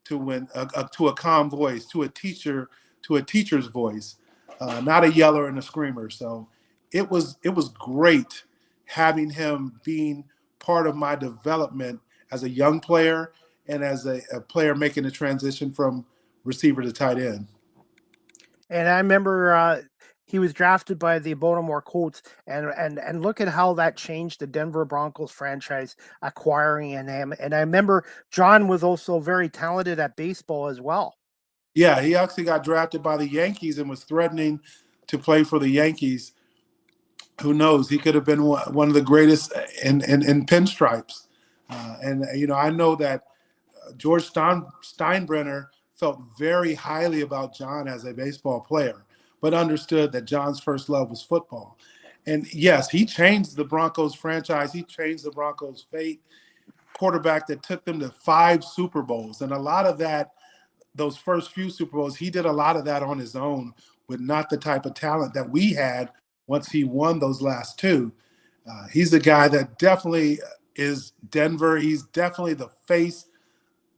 to when to a calm voice, to a teacher's voice, not a yeller and a screamer. So it was great having him being part of my development as a young player and as a player making the transition from receiver to tight end. And I remember he was drafted by the Baltimore Colts, and look at how that changed the Denver Broncos franchise, acquiring him. And I remember John was also very talented at baseball as well. Yeah, he actually got drafted by the Yankees and was threatening to play for the Yankees. Who knows? He could have been one of the greatest in pinstripes. And I know that George Steinbrenner felt very highly about John as a baseball player, but understood that John's first love was football. And yes, he changed the Broncos franchise. He changed the Broncos' fate. Quarterback that took them to 5 Super Bowls. And a lot of that, those first few Super Bowls, he did a lot of that on his own with not the type of talent that we had once he won those last 2. He's a guy that definitely is Denver. He's definitely the face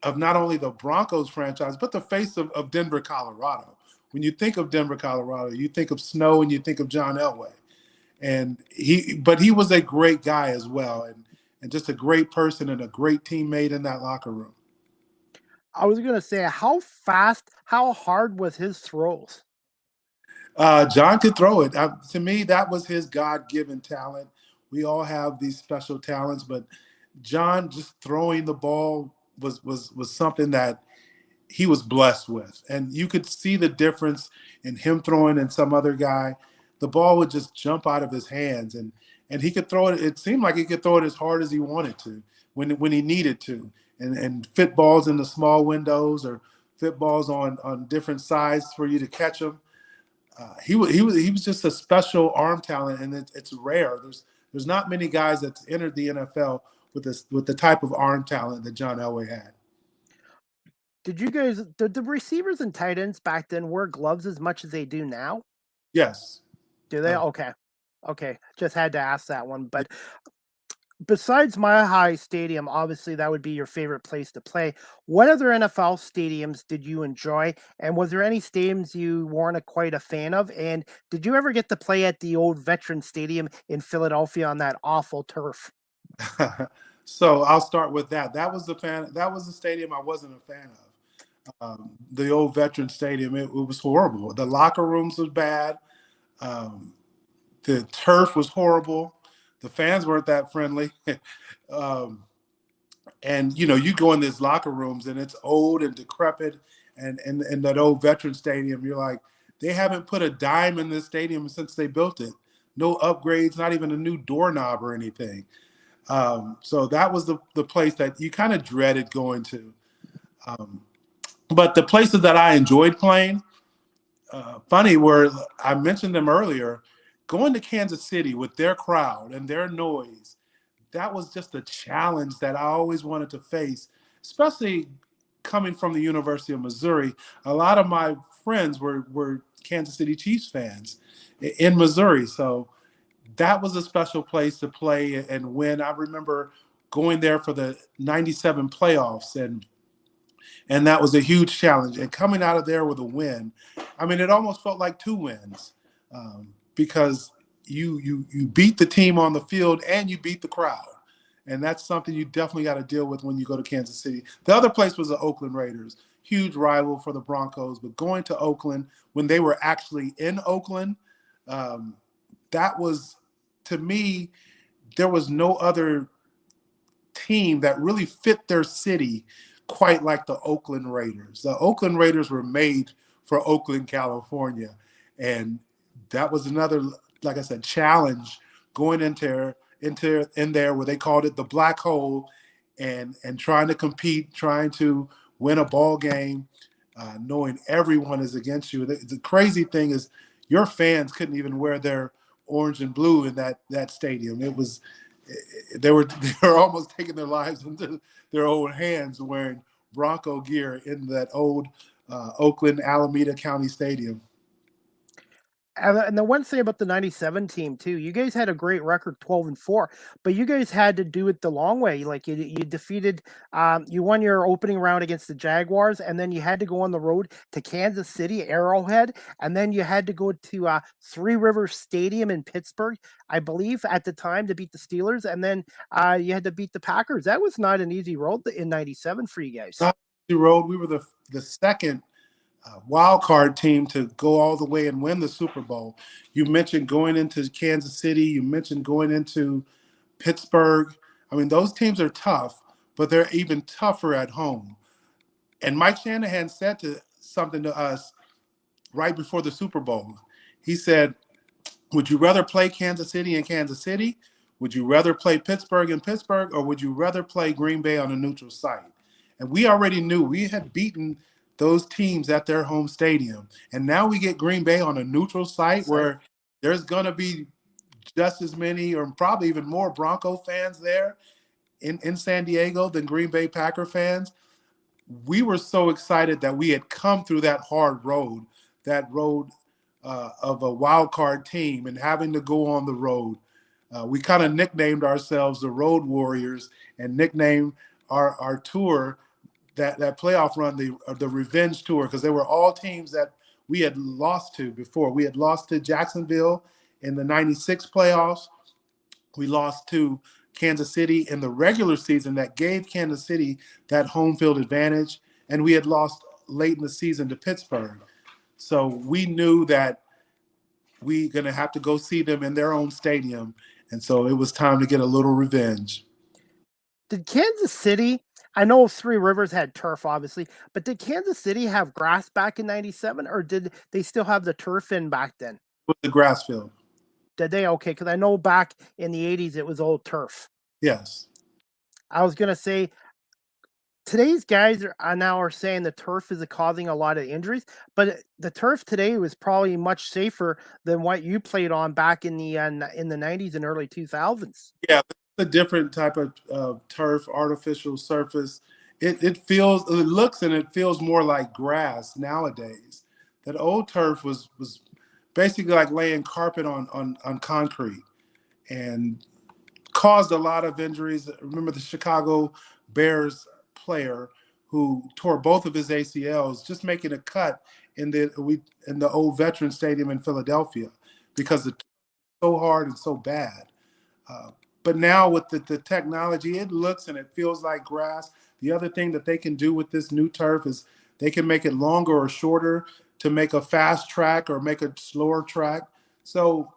of not only the Broncos franchise, but the face of Denver, Colorado. When you think of Denver, Colorado, you think of snow and you think of John Elway. But he was a great guy as well, and just a great person and a great teammate in that locker room. I was going to say, how hard was his throws? John could throw it. To me, that was his God-given talent. We all have these special talents, but John just throwing the ball was something that he was blessed with. And you could see the difference in him throwing and some other guy. The ball would just jump out of his hands, and he could throw it. It seemed like he could throw it as hard as he wanted to when he needed to, and fit balls in the small windows or fit balls on different sides for you to catch them. He was just a special arm talent, and it's rare. There's not many guys that's entered the NFL with the type of arm talent that John Elway had. Did the receivers and tight ends back then wear gloves as much as they do now? Yes. Do they? Okay. Just had to ask that one. But besides Mile High Stadium, obviously that would be your favorite place to play. What other NFL stadiums did you enjoy? And was there any stadiums you weren't quite a fan of? And did you ever get to play at the old Veterans Stadium in Philadelphia on that awful turf? So I'll start with that. That was the stadium I wasn't a fan of. The old Veterans Stadium, it was horrible. The locker rooms was bad. The turf was horrible. The fans weren't that friendly. And you go in these locker rooms and it's old and decrepit, and that old Veterans Stadium, you're like, they haven't put a dime in this stadium since they built it. No upgrades, not even a new doorknob or anything. So that was the place that you kind of dreaded going to. But the places that I enjoyed playing, funny, where I mentioned them earlier, going to Kansas City with their crowd and their noise, that was just a challenge that I always wanted to face, especially coming from the University of Missouri. A lot of my friends were Kansas City Chiefs fans in Missouri. So that was a special place to play and win. I remember going there for the 97 playoffs, and that was a huge challenge. And coming out of there with a win, I mean, it almost felt like 2 wins because you beat the team on the field and you beat the crowd. And that's something you definitely got to deal with when you go to Kansas City. The other place was the Oakland Raiders, huge rival for the Broncos. But going to Oakland when they were actually in Oakland, that was, to me, there was no other team that really fit their city quite like the Oakland Raiders. The Oakland Raiders were made for Oakland, California. And that was another, like I said, challenge going in there where they called it the black hole, and trying to compete, trying to win a ball game, knowing everyone is against you. The crazy thing is your fans couldn't even wear their orange and blue in that stadium. It was they were almost taking their lives into their own hands wearing Bronco gear in that old Oakland Alameda County Stadium. And the one thing about the 97 team too, you guys had a great record, 12-4, but you guys had to do it the long way. Like you defeated, you won your opening round against the Jaguars, and then you had to go on the road to Kansas City, Arrowhead, and then you had to go to Three Rivers Stadium in Pittsburgh, I believe, at the time, to beat the Steelers, and then you had to beat the Packers. That was not an easy road in 97 for you guys. Not an easy road. We were the second wild card team to go all the way and win the Super Bowl. You mentioned going into Kansas City. You mentioned going into Pittsburgh. I mean, those teams are tough, but they're even tougher at home. And Mike Shanahan said something to us right before the Super Bowl. He said, would you rather play Kansas City in Kansas City? Would you rather play Pittsburgh in Pittsburgh? Or would you rather play Green Bay on a neutral site? And we already knew we had beaten those teams at their home stadium. And now we get Green Bay on a neutral site where there's going to be just as many or probably even more Bronco fans there in San Diego than Green Bay Packer fans. We were so excited that we had come through that hard road, of a wild card team and having to go on the road. We kind of nicknamed ourselves the Road Warriors and nicknamed our tour, that playoff run, the Revenge Tour, because they were all teams that we had lost to before. We had lost to Jacksonville in the 96 playoffs. We lost to Kansas City in the regular season that gave Kansas City that home field advantage. And we had lost late in the season to Pittsburgh. So we knew that we're going to have to go see them in their own stadium. And so it was time to get a little revenge. Did Kansas City, I know Three Rivers had turf, obviously, but did Kansas City have grass back in 97, or did they still have the turf in back then? With the grass field. Did they? Okay, because I know back in the 80s it was old turf. Yes. I was going to say, today's guys are saying the turf is causing a lot of injuries, but the turf today was probably much safer than what you played on back in the 90s and early 2000s. Yeah, it's a different type of turf, artificial surface. It looks and it feels more like grass nowadays. That old turf was basically like laying carpet on concrete and caused a lot of injuries. Remember the Chicago Bears player who tore both of his ACLs just making a cut in the old Veterans Stadium in Philadelphia because it's so hard and so bad. But now with the technology, it looks and it feels like grass. The other thing that they can do with this new turf is they can make it longer or shorter to make a fast track or make a slower track. So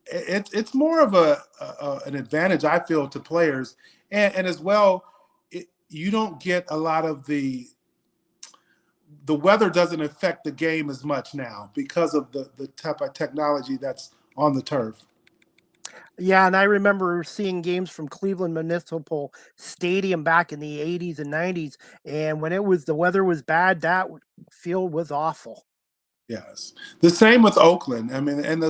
it's more of an advantage, I feel, to players. And as well, you don't get a lot of the weather doesn't affect the game as much now because of the type of technology that's on the turf. Yeah, and I remember seeing games from Cleveland Municipal Stadium back in the 80s and 90s, and when the weather was bad, that field was awful. Yes. The same with Oakland. I mean, and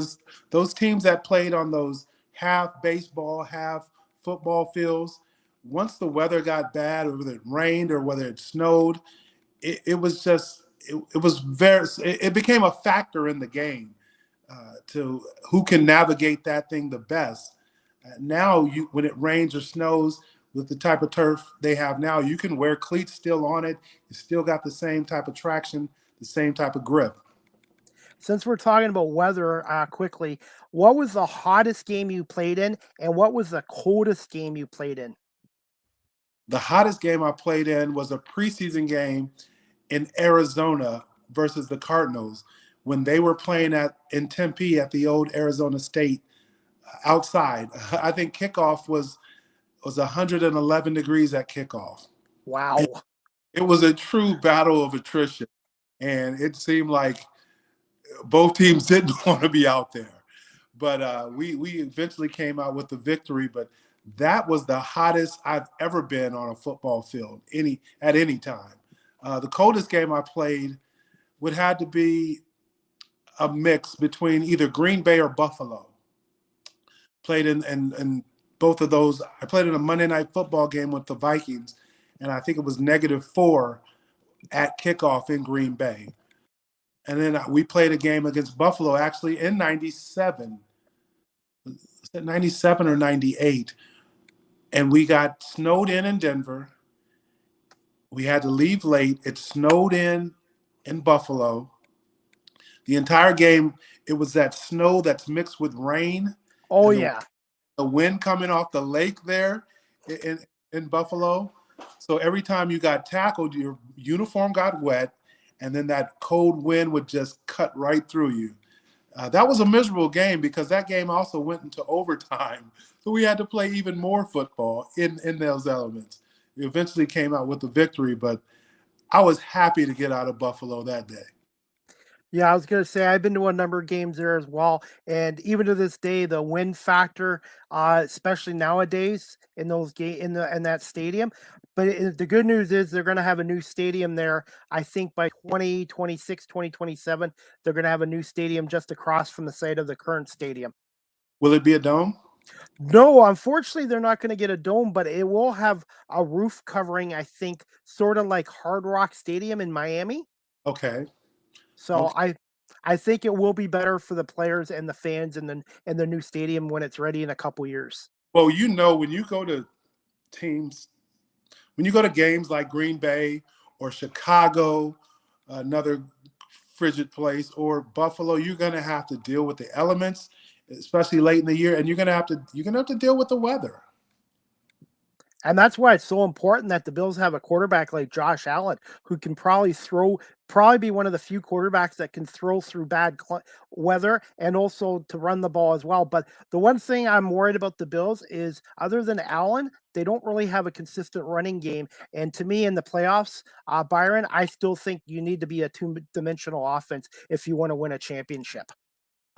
those teams that played on those half baseball, half football fields, once the weather got bad, or whether it rained or whether it snowed, it became a factor in the game to who can navigate that thing the best. Now, when it rains or snows with the type of turf they have now, you can wear cleats still on it. You still got the same type of traction, the same type of grip. Since we're talking about weather, quickly, what was the hottest game you played in, and what was the coldest game you played in? The hottest game I played in was a preseason game in Arizona versus the Cardinals when they were playing in Tempe at the old Arizona State outside. I think kickoff was 111 degrees at kickoff. Wow. It was a true battle of attrition, and it seemed like both teams didn't want to be out there. But we eventually came out with the victory. But that was the hottest I've ever been on a football field at any time. The coldest game I played would have to be a mix between either Green Bay or Buffalo. Played in both of those. I played in a Monday Night Football game with the Vikings, and I think it was -4 at kickoff in Green Bay. And then we played a game against Buffalo actually in 97. Was it 97 or 98? And we got snowed in Denver. We had to leave late. It snowed in Buffalo. The entire game, it was that snow that's mixed with rain. Oh, and yeah. the wind coming off the lake there in Buffalo. So every time you got tackled, your uniform got wet, and then that cold wind would just cut right through you. That was a miserable game because that game also went into overtime. So we had to play even more football in those elements. We eventually came out with the victory, but I was happy to get out of Buffalo that day. Yeah, I was gonna say I've been to a number of games there as well, and even to this day, the wind factor, especially nowadays in those in that stadium. But the good news is they're gonna have a new stadium there. I think by 2026, 2027, they're gonna have a new stadium just across from the site of the current stadium. Will it be a dome? No, unfortunately, they're not gonna get a dome, but it will have a roof covering, I think, sort of like Hard Rock Stadium in Miami. Okay. So Okay. I think it will be better for the players and the fans in the new stadium when it's ready in a couple years. Well, when you go to teams, when you go to games like Green Bay or Chicago, another frigid place, or Buffalo, you're going to have to deal with the elements, especially late in the year, and you're going to have to deal with the weather. And that's why it's so important that the Bills have a quarterback like Josh Allen who can probably be one of the few quarterbacks that can throw through bad weather and also to run the ball as well. But the one thing I'm worried about the Bills is other than Allen, they don't really have a consistent running game. And to me, in the playoffs, Byron, I still think you need to be a two-dimensional offense if you want to win a championship.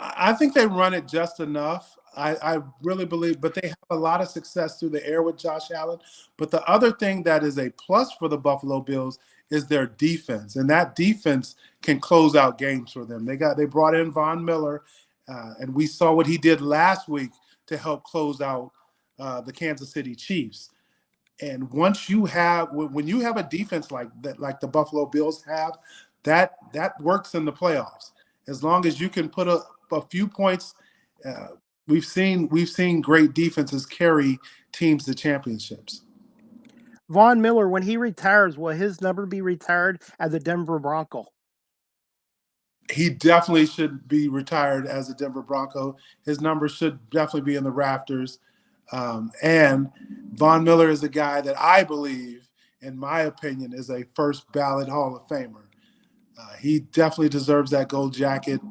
I think they run it just enough. I really believe, but they have a lot of success through the air with Josh Allen. But the other thing that is a plus for the Buffalo Bills is their defense, and that defense can close out games for them. They brought in Von Miller, and we saw what he did last week to help close out the Kansas City Chiefs. And once when you have a defense like that, like the Buffalo Bills have, that works in the playoffs. As long as you can put a few points, we've seen great defenses carry teams to championships. Von Miller, when he retires, will his number be retired as a Denver Bronco? He definitely should be retired as a Denver Bronco. His number should definitely be in the rafters. And Von Miller is a guy that I believe, in my opinion, is a first ballot Hall of Famer. He definitely deserves that gold jacket.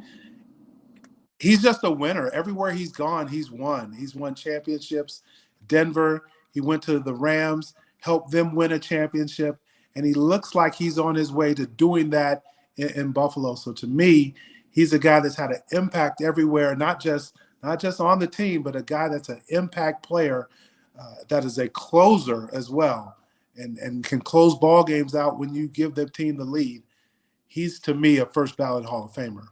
He's just a winner. Everywhere he's gone, he's won. He's won championships. Denver, he went to the Rams, helped them win a championship, and he looks like he's on his way to doing that in Buffalo. So to me, he's a guy that's had an impact everywhere, not just on the team, but a guy that's an impact player that is a closer as well and can close ball games out when you give the team the lead. He's, to me, a first ballot Hall of Famer.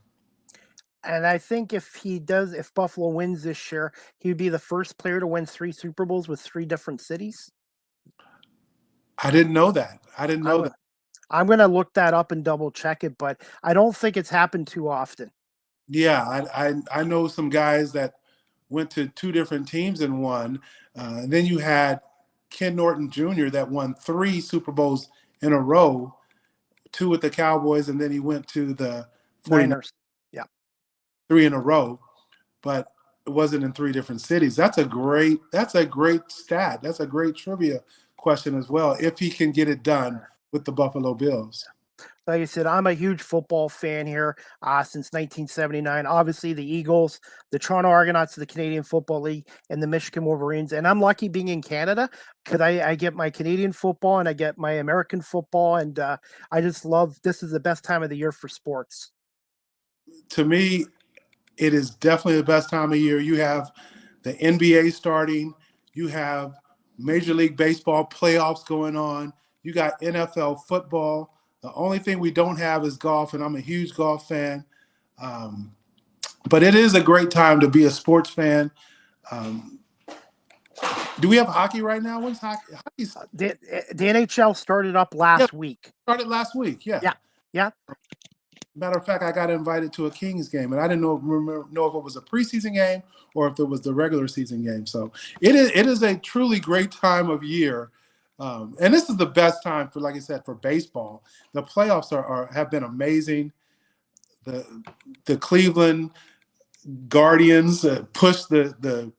And I think if Buffalo wins this year, he would be the first player to win 3 Super Bowls with 3 different cities. I didn't know that. I'm gonna look that up and double check it, but I don't think it's happened too often. Yeah, I know some guys that went to 2 different teams and won. And then you had Ken Norton Jr. that won 3 Super Bowls in a row, 2 with the Cowboys, and then he went to the 49ers. Niners. Yeah. 3 in a row, but it wasn't in 3 different cities. That's a great stat. That's a great trivia question as well, if he can get it done with the Buffalo Bills. Like I said, I'm a huge football fan here since 1979. Obviously, the Eagles, the Toronto Argonauts, the Canadian Football League, and the Michigan Wolverines. And I'm lucky being in Canada because I get my Canadian football and I get my American football. And I just love this is the best time of the year for sports. To me, it is definitely the best time of year. You have the NBA starting. You have Major League Baseball playoffs going on. You got NFL football. The only thing we don't have is golf, and I'm a huge golf fan. But it is a great time to be a sports fan. Do we have hockey right now? When's hockey? The NHL started up last week. Started last week, yeah. Yeah. Matter of fact, I got invited to a Kings game, and I didn't know if it was a preseason game or if it was the regular season game. So it is a truly great time of year. And this is the best time for, like I said, for baseball. The playoffs have been amazing. The Cleveland Guardians pushed the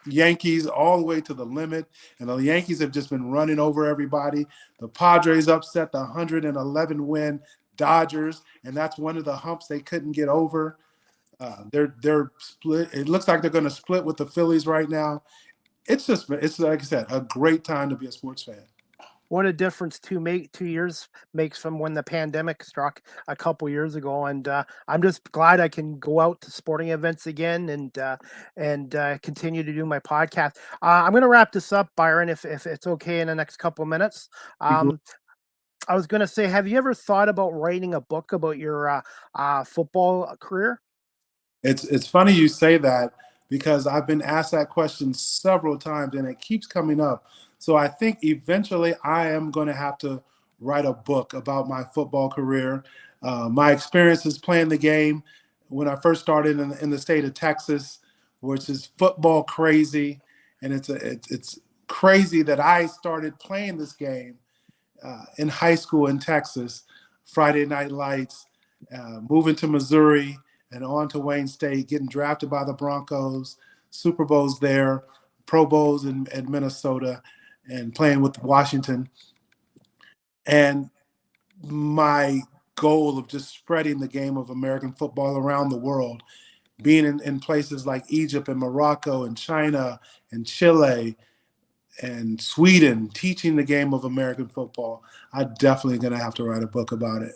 Yankees all the way to the limit, and the Yankees have just been running over everybody. The Padres upset the 111-win Dodgers, and that's one of the humps they couldn't get over. They're split. It looks like they're going to split with the Phillies right now. It's like I said, a great time to be a sports fan. What a difference 2 years makes from when the pandemic struck a couple years ago, and I'm just glad I can go out to sporting events again and continue to do my podcast. I'm going to wrap this up, Byron, if it's okay in the next couple of minutes. I was going to say, have you ever thought about writing a book about your football career? It's funny you say that because I've been asked that question several times and it keeps coming up. So I think eventually I am going to have to write a book about my football career. My experiences playing the game when I first started in the state of Texas, which is football crazy. And it's crazy that I started playing this game in high school in Texas, Friday Night Lights, moving to Missouri and on to Wayne State, getting drafted by the Broncos, Super Bowls there, Pro Bowls in Minnesota, and playing with Washington. And my goal of just spreading the game of American football around the world, being in places like Egypt and Morocco and China and Chile and Sweden, teaching the game of American football, I'm definitely going to have to write a book about it.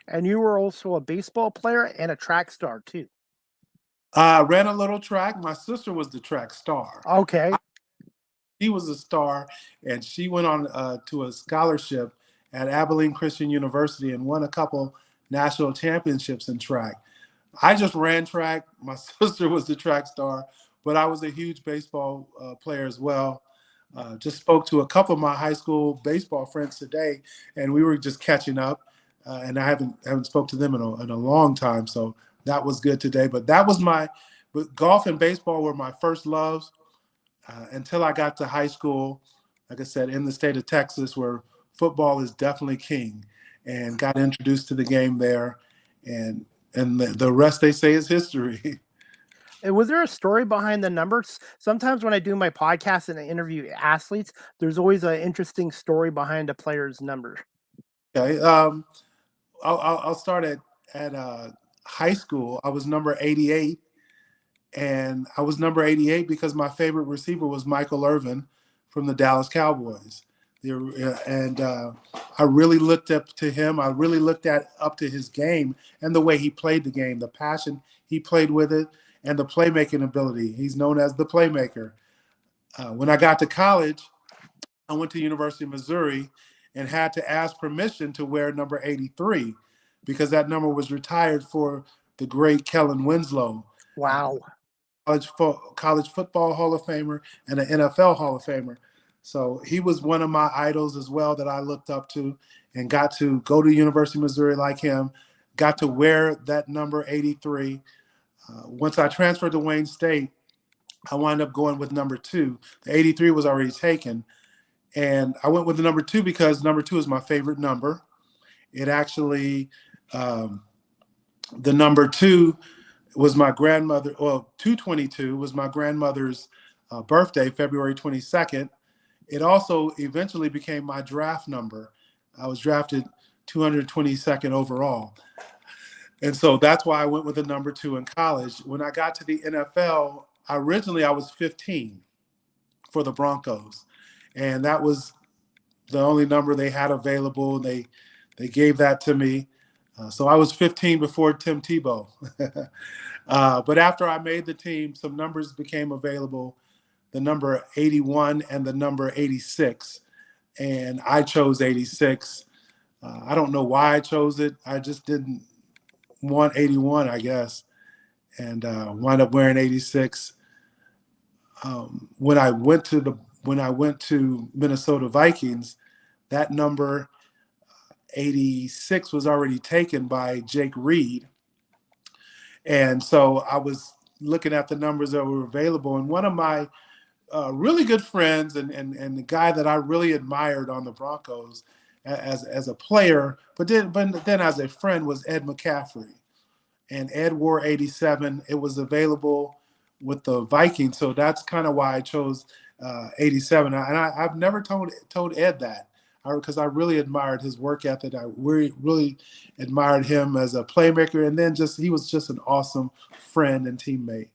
And you were also a baseball player and a track star too. I ran a little track. My sister was the track star. Okay. She was a star, and she went on to a scholarship at Abilene Christian University and won a couple national championships in track. I just ran track. My sister was the track star, but I was a huge baseball player as well. Just spoke to a couple of my high school baseball friends today, and we were just catching up. And I haven't spoke to them in a long time, so that was good today. But golf and baseball were my first loves until I got to high school. Like I said, in the state of Texas, where football is definitely king, and got introduced to the game there, and the rest they say is history. And was there a story behind the numbers? Sometimes when I do my podcast and I interview athletes, there's always an interesting story behind a player's number. Okay, I'll start at high school. I was number 88, and I was number 88 because my favorite receiver was Michael Irvin from the Dallas Cowboys. And I really looked up to him. I really looked up to his game and the way he played the game, the passion he played with it, and the playmaking ability. He's known as the playmaker. When I got to college, I went to University of Missouri and had to ask permission to wear number 83 because that number was retired for the great Kellen Winslow. Wow. College football Hall of Famer and an NFL Hall of Famer. So he was one of my idols as well that I looked up to and got to go to University of Missouri like him, got to wear that number 83. Once I transferred to Wayne State, I wound up going with number 2. The 83 was already taken. And I went with the number 2 because number 2 is my favorite number. It actually, the number 2 was my grandmother. Well, 222 was my grandmother's birthday, February 22nd. It also eventually became my draft number. I was drafted 222nd overall. And so that's why I went with the number 2 in college. When I got to the NFL, originally I was 15 for the Broncos. And that was the only number they had available. They gave that to me. So I was 15 before Tim Tebow. But after I made the team, some numbers became available, the number 81 and the number 86. And I chose 86. I don't know why I chose it. I just didn't want 81, I guess, and wound up wearing 86. When I went to Minnesota Vikings, that number 86 was already taken by Jake Reed, and so I was looking at the numbers that were available, and one of my really good friends and the guy that I really admired on the Broncos as a player, but then as a friend, was Ed McCaffrey. And Ed wore 87. It was available with the Vikings, so that's kind of why I chose 87. And I've never told Ed that, because I really admired his work ethic. I really admired him as a playmaker, and then he was just an awesome friend and teammate.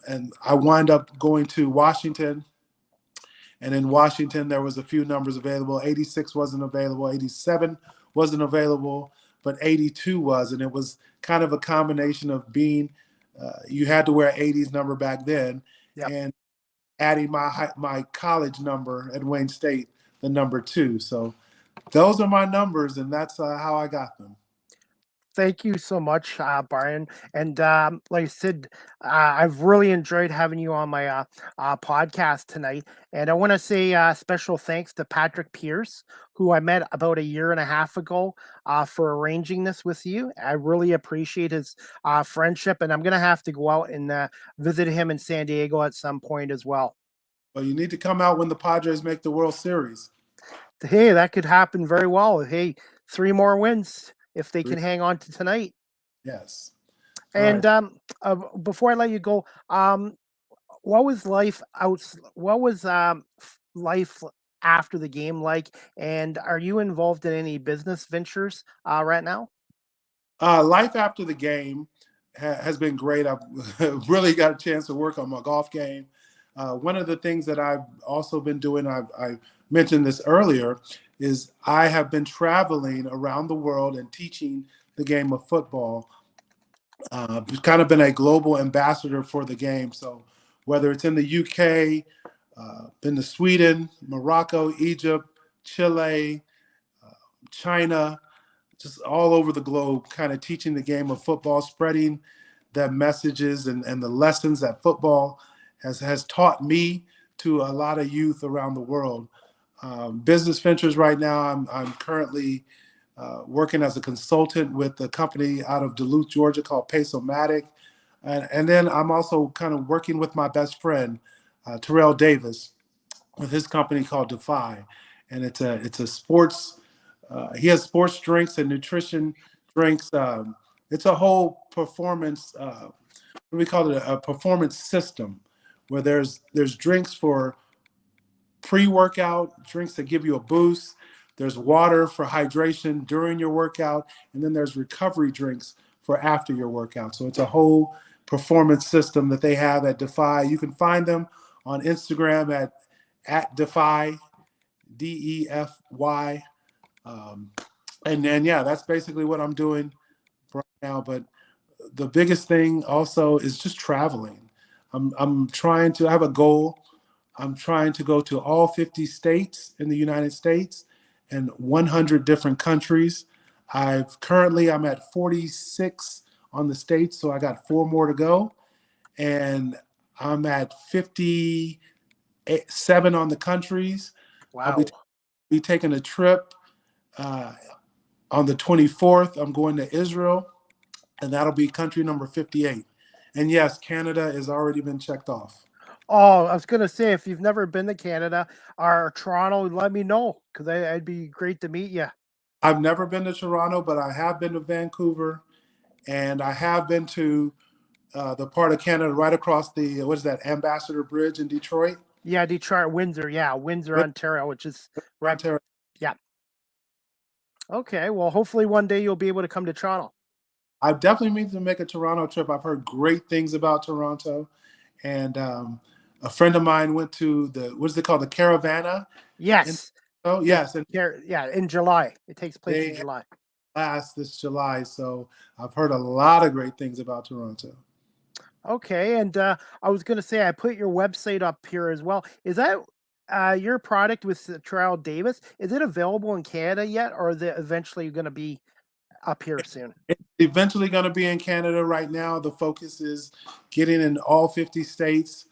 And I wind up going to Washington. And in Washington, there was a few numbers available. 86 wasn't available. 87 wasn't available, but 82 was. And it was kind of a combination of being, you had to wear 80's number back then, Yep. and adding my college number at Wayne State, the number 2. So those are my numbers, and that's how I got them. Thank you so much, Byron. And like I said, I've really enjoyed having you on my podcast tonight. And I want to say special thanks to Patrick Pierce, who I met about a year and a half ago, for arranging this with you. I really appreciate his friendship, and I'm going to have to go out and visit him in San Diego at some point as well. Well, you need to come out when the Padres make the World Series. Hey, that could happen very well. Hey, 3 more wins if they can hang on to tonight. Yes. And before I let you go, what was life life after the game like? And are you involved in any business ventures right now? Life after the game has been great. I've really got a chance to work on my golf game. One of the things that I've also been doing, I mentioned this earlier, is I have been traveling around the world and teaching the game of football. Kind of been a global ambassador for the game. So whether it's in the UK, been to Sweden, Morocco, Egypt, Chile, China, just all over the globe, kind of teaching the game of football, spreading the messages and the lessons that football has taught me to a lot of youth around the world. Business ventures right now, I'm currently working as a consultant with a company out of Duluth, Georgia called Pace-O-Matic. And then I'm also kind of working with my best friend, Terrell Davis, with his company called Defy. And it's a sports, he has sports drinks and nutrition drinks. It's a whole performance, we call it a performance system, where there's drinks for pre-workout, drinks that give you a boost. There's water for hydration during your workout, and then there's recovery drinks for after your workout. So it's a whole performance system that they have at Defy. You can find them on Instagram at Defy, DEFY. And then, yeah, that's basically what I'm doing right now. But the biggest thing also is just traveling. I'm trying to, I have a goal. I'm trying to go to all 50 states in the United States and 100 different countries. I'm at 46 on the states, so I got 4 more to go. And I'm at 57 on the countries. Wow. I'll be taking a trip on the 24th. I'm going to Israel, and that'll be country number 58. And yes, Canada has already been checked off. Oh, I was going to say, if you've never been to Canada or Toronto, let me know, because it'd be great to meet you. I've never been to Toronto, but I have been to Vancouver And I have been to the part of Canada right across the, what is that, Ambassador Bridge in Detroit? Yeah, Detroit, Windsor. Yeah, Windsor, Ontario, which is right. Ontario. Yeah. Okay. Well, hopefully one day you'll be able to come to Toronto. I definitely need to make a Toronto trip. I've heard great things about Toronto. And a friend of mine went to the, what is it called, the Caravana? Yes. Oh, yes. And yeah, in July. It takes place in they July. last this July. So I've heard a lot of great things about Toronto. Okay. And I was going to say, I put your website up here as well. Is that your product with Trial Davis? Is it available in Canada yet, or is it eventually going to be up here soon? It's eventually going to be in Canada. Right now, the focus is getting in all 50 states,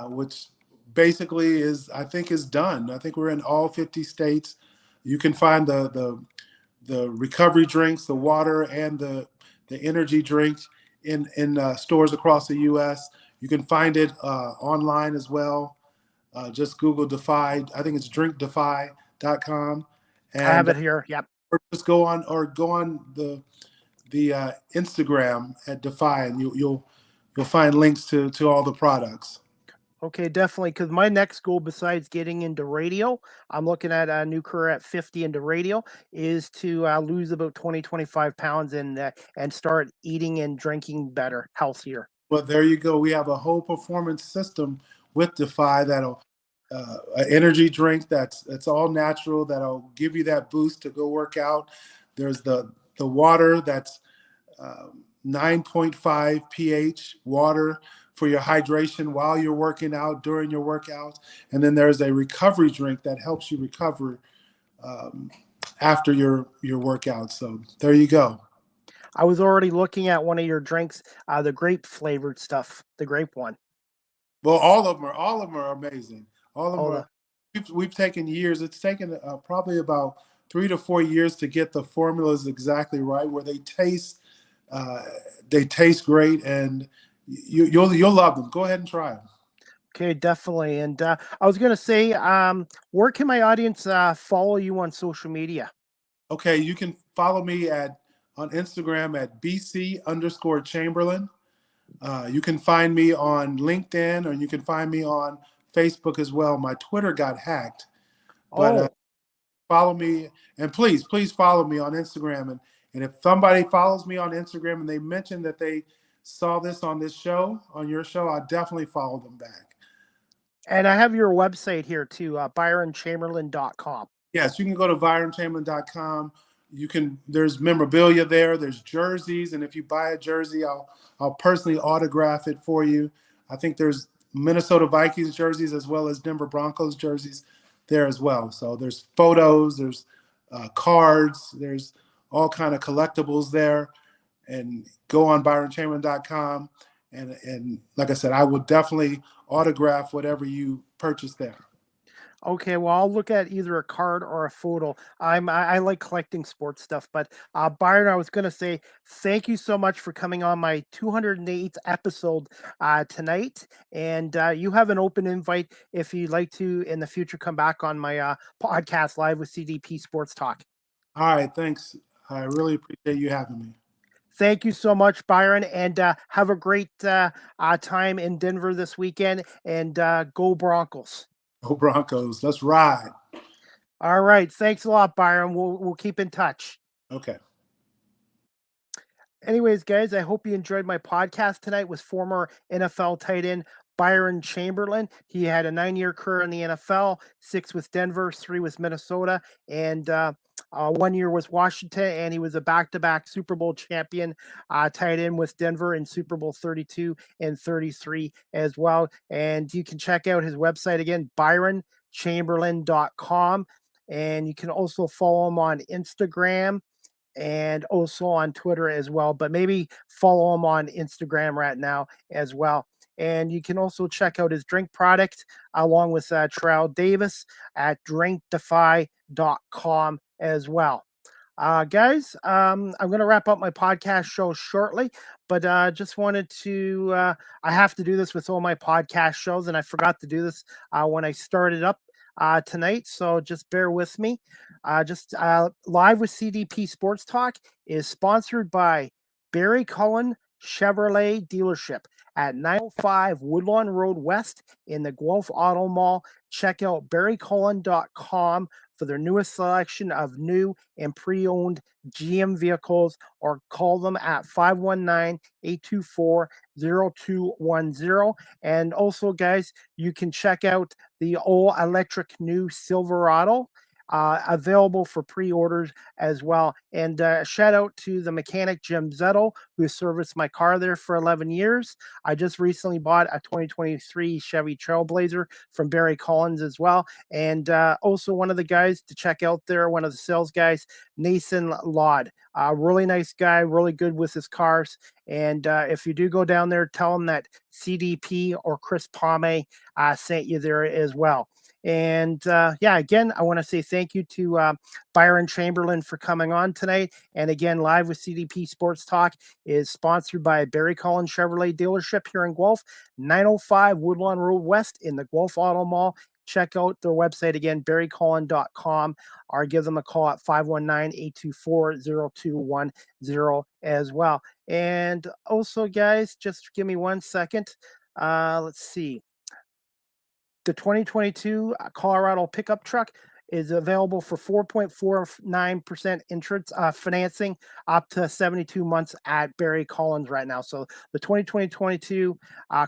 which basically is, I think, is done. I think we're in all 50 states. You can find the recovery drinks, the water, and the energy drinks in stores across the U.S. You can find it online as well. Just Google Defy. I think it's drinkdefy.com. And I have it here. Yep. or just go on the Instagram at Defy, and you'll find links to all the products. Okay, definitely. Because my next goal, besides getting into radio, I'm looking at a new career at 50 into radio, is to lose about 20-25 pounds and start eating and drinking better, healthier. Well, there you go. We have a whole performance system with Defy that'll an energy drink that's all natural, that'll give you that boost to go work out. There's the water that's 9.5 pH water for your hydration while you're working out, during your workouts. And then there's a recovery drink that helps you recover after your workout. So there you go. I was already looking at one of your drinks, the grape flavored stuff, the grape one. Well, all of them are amazing. All of them Oh, are. We've taken years. It's taken probably about 3 to 4 years to get the formulas exactly right, where they taste great, and you'll love them. Go ahead and try them. Okay, definitely. And I was going to say, where can my audience follow you on social media? Okay, you can follow me on Instagram at BC_Chamberlain. You can find me on LinkedIn, or you can find me on Facebook as well. My Twitter got hacked, but follow me, and please follow me on Instagram. And if somebody follows me on Instagram and they mention that they saw this on your show, I'll definitely follow them back. And I have your website here too, byronchamberlain.com. Yes, you can go to byronchamberlain.com. There's memorabilia there, there's jerseys, and if you buy a jersey, I'll personally autograph it for you. I think there's Minnesota Vikings jerseys as well as Denver Broncos jerseys there as well. So there's photos, there's cards, there's all kind of collectibles there. And go on byronchamberlain.com, and like I said, I would definitely autograph whatever you purchase there. Okay, well, I'll look at either a card or a photo. I like collecting sports stuff, but Byron, I was going to say thank you so much for coming on my 208th episode tonight, and you have an open invite if you'd like to in the future come back on my podcast live with CDP Sports Talk. All right, thanks. I really appreciate you having me. Thank you so much, Byron, and have a great time in Denver this weekend, and go Broncos. Go Broncos. Let's ride. All right. Thanks a lot, Byron. We'll keep in touch. Okay. Anyways, guys, I hope you enjoyed my podcast tonight with former NFL tight end Byron Chamberlain. He had a 9-year career in the NFL, 6 with Denver, 3 with Minnesota, and 1 year with Washington, and he was a back-to-back Super Bowl champion tight end with Denver in Super Bowl 32 and 33 as well. And you can check out his website again, byronchamberlain.com. And you can also follow him on Instagram and also on Twitter as well. But maybe follow him on Instagram right now as well. And you can also check out his drink product along with Terrell Davis at drinkdefy.com as well. Guys, I'm going to wrap up my podcast show shortly, but just wanted to, I have to do this with all my podcast shows, and I forgot to do this when I started up tonight, so just bear with me. Live with CDP Sports Talk is sponsored by Barry Cullen Chevrolet dealership at 905 Woodlawn Road West in the Guelph Auto Mall. Check out barrycullen.com for their newest selection of new and pre-owned GM vehicles, or call them at 519-824-0210. And also, guys, you can check out the all electric new Silverado, available for pre-orders as well. And shout out to the mechanic Jim Zettel, who serviced my car there for 11 years. I just recently bought a 2023 Chevy Trailblazer from Barry Collins as well. And also one of the guys to check out there, one of the sales guys, Nathan Laud. Really nice guy, really good with his cars. And if you do go down there, tell him that CDP or Chris Palme sent you there as well. And yeah, again, I want to say thank you to Byron Chamberlain for coming on tonight. And again, Live with CDP Sports Talk is sponsored by Barry Cullen Chevrolet dealership here in Guelph, 905 Woodlawn Road West in the Guelph Auto Mall. Check out their website again, barrycullen.com, or give them a call at 519-824-0210 as well. And also, guys, just give me 1 second. Let's see. The 2022 Colorado pickup truck is available for 4.49% interest financing up to 72 months at Barry Collins right now. So the 2022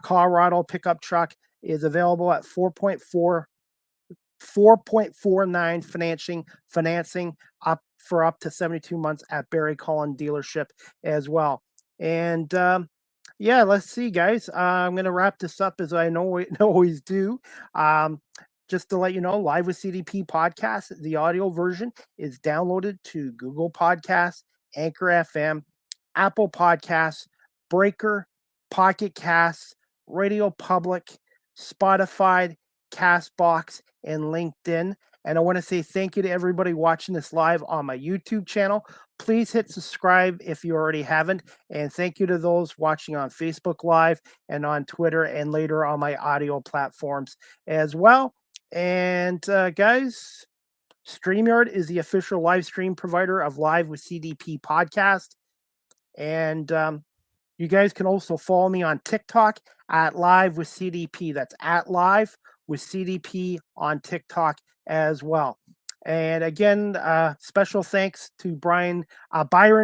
Colorado pickup truck is available at 4.49 financing up to 72 months at Barry Collins dealership as well. And yeah, let's see, guys. I'm going to wrap this up as I always do. Just to let you know, Live with CDP podcast, the audio version is downloaded to Google Podcasts, Anchor FM, Apple Podcasts, Breaker, Pocket Casts, Radio Public, Spotify, Castbox, and LinkedIn. And I want to say thank you to everybody watching this live on my YouTube channel. Please hit subscribe if you already haven't. And thank you to those watching on Facebook Live and on Twitter and later on my audio platforms as well. And guys, StreamYard is the official live stream provider of Live with CDP podcast. And you guys can also follow me on TikTok at Live with CDP. That's at Live with CDP on TikTok as well. And again, special thanks to Byron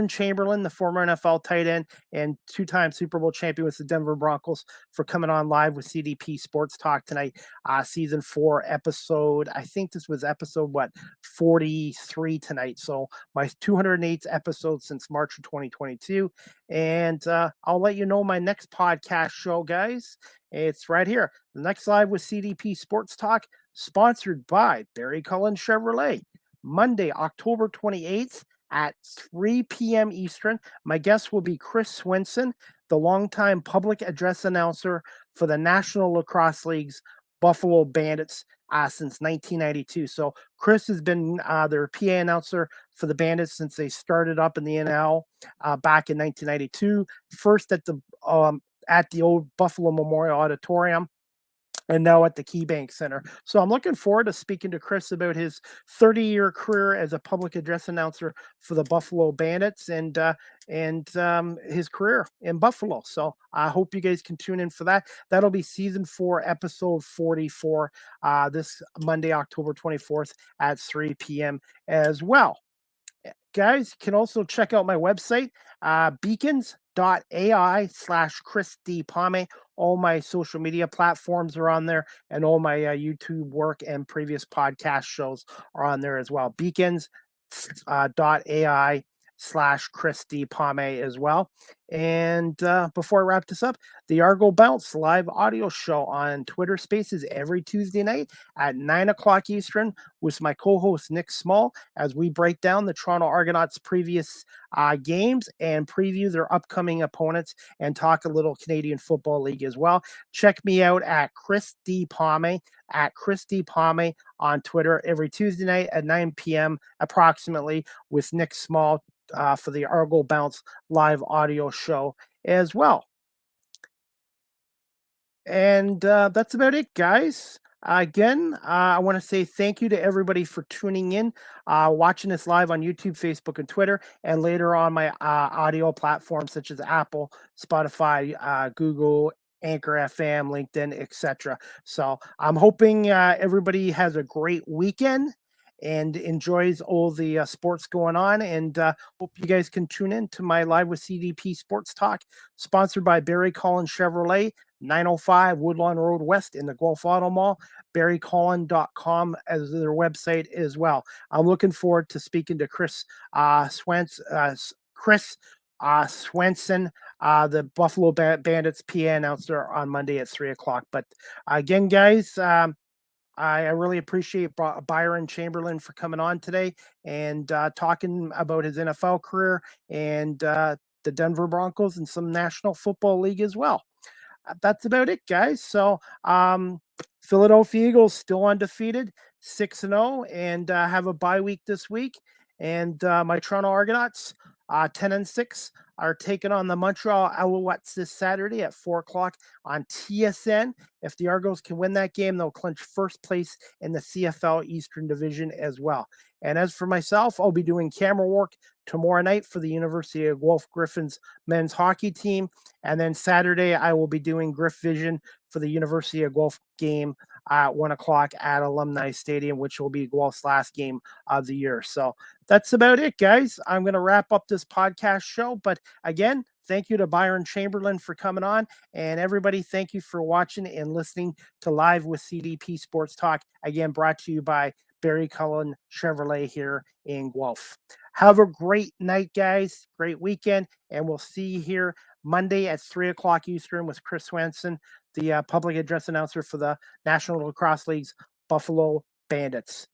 Chamberlain, the former NFL tight end and two-time Super Bowl champion with the Denver Broncos, for coming on Live with CDP Sports Talk tonight. Season 4 episode, I think this was episode 43 tonight. So my 208th episode since March of 2022. And I'll let you know my next podcast show, guys. It's right here. The next Live with CDP Sports Talk, sponsored by Barry Cullen Chevrolet, Monday, October 28th at 3 p.m. Eastern. My guest will be Chris Swenson, the longtime public address announcer for the National Lacrosse League's Buffalo Bandits since 1992. So Chris has been their PA announcer for the Bandits since they started up in the NL back in 1992, first at the old Buffalo Memorial Auditorium, and now at the KeyBank Center. So I'm looking forward to speaking to Chris about his 30-year career as a public address announcer for the Buffalo Bandits and his career in Buffalo. So I hope you guys can tune in for that. That'll be season 4, episode 44, this Monday, October 24th at 3 p.m. as well. Guys, you can also check out my website, beacons.ai/Chris D. Palme. All my social media platforms are on there, and all my YouTube work and previous podcast shows are on there as well. Beacons.ai/Chris D. Palme as well. And before I wrap this up, the Argo Bounce live audio show on Twitter Spaces every Tuesday night at 9 o'clock Eastern with my co-host Nick Small, as we break down the Toronto Argonauts' previous games and preview their upcoming opponents and talk a little Canadian Football League as well. Check me out at Chris D. Palme, on Twitter every Tuesday night at 9 p.m. approximately with Nick Small for the Argo Bounce live audio show as well. And that's about it, guys. Again, I want to say thank you to everybody for tuning in, watching us live on YouTube, Facebook, and Twitter, and later on my audio platforms such as Apple, Spotify, Google, Anchor FM, LinkedIn, etc. So I'm hoping everybody has a great weekend and enjoys all the sports going on. And hope you guys can tune in to my Live with CDP Sports Talk, sponsored by Barry Collins Chevrolet, 905 Woodlawn Road West in the Guelph Auto Mall, barrycollin.com as their website as well. I'm looking forward to speaking to Chris Swenson, the Buffalo Bandits PA announcer on Monday at 3:00. But again, guys, I really appreciate Byron Chamberlain for coming on today and talking about his NFL career and the Denver Broncos and some National Football League as well. That's about it, guys. So, Philadelphia Eagles still undefeated, 6-0, and have a bye week this week. And my Toronto Argonauts, 10-6, are taking on the Montreal Alouettes this Saturday at 4:00 on TSN. If the Argos can win that game, they'll clinch first place in the CFL Eastern Division as well. And as for myself, I'll be doing camera work tomorrow night for the University of Guelph Griffins men's hockey team. And then Saturday, I will be doing Griff Vision for the University of Guelph game at 1:00 at Alumni Stadium, which will be Guelph's last game of the year. So that's about it, guys. I'm going to wrap up this podcast show. But again, thank you to Byron Chamberlain for coming on. And everybody, thank you for watching and listening to Live with CDP Sports Talk. Again, brought to you by Barry Cullen Chevrolet here in Guelph. Have a great night, guys. Great weekend. And we'll see you here Monday at 3:00 Eastern with Chris Swenson, the public address announcer for the National Lacrosse League's Buffalo Bandits.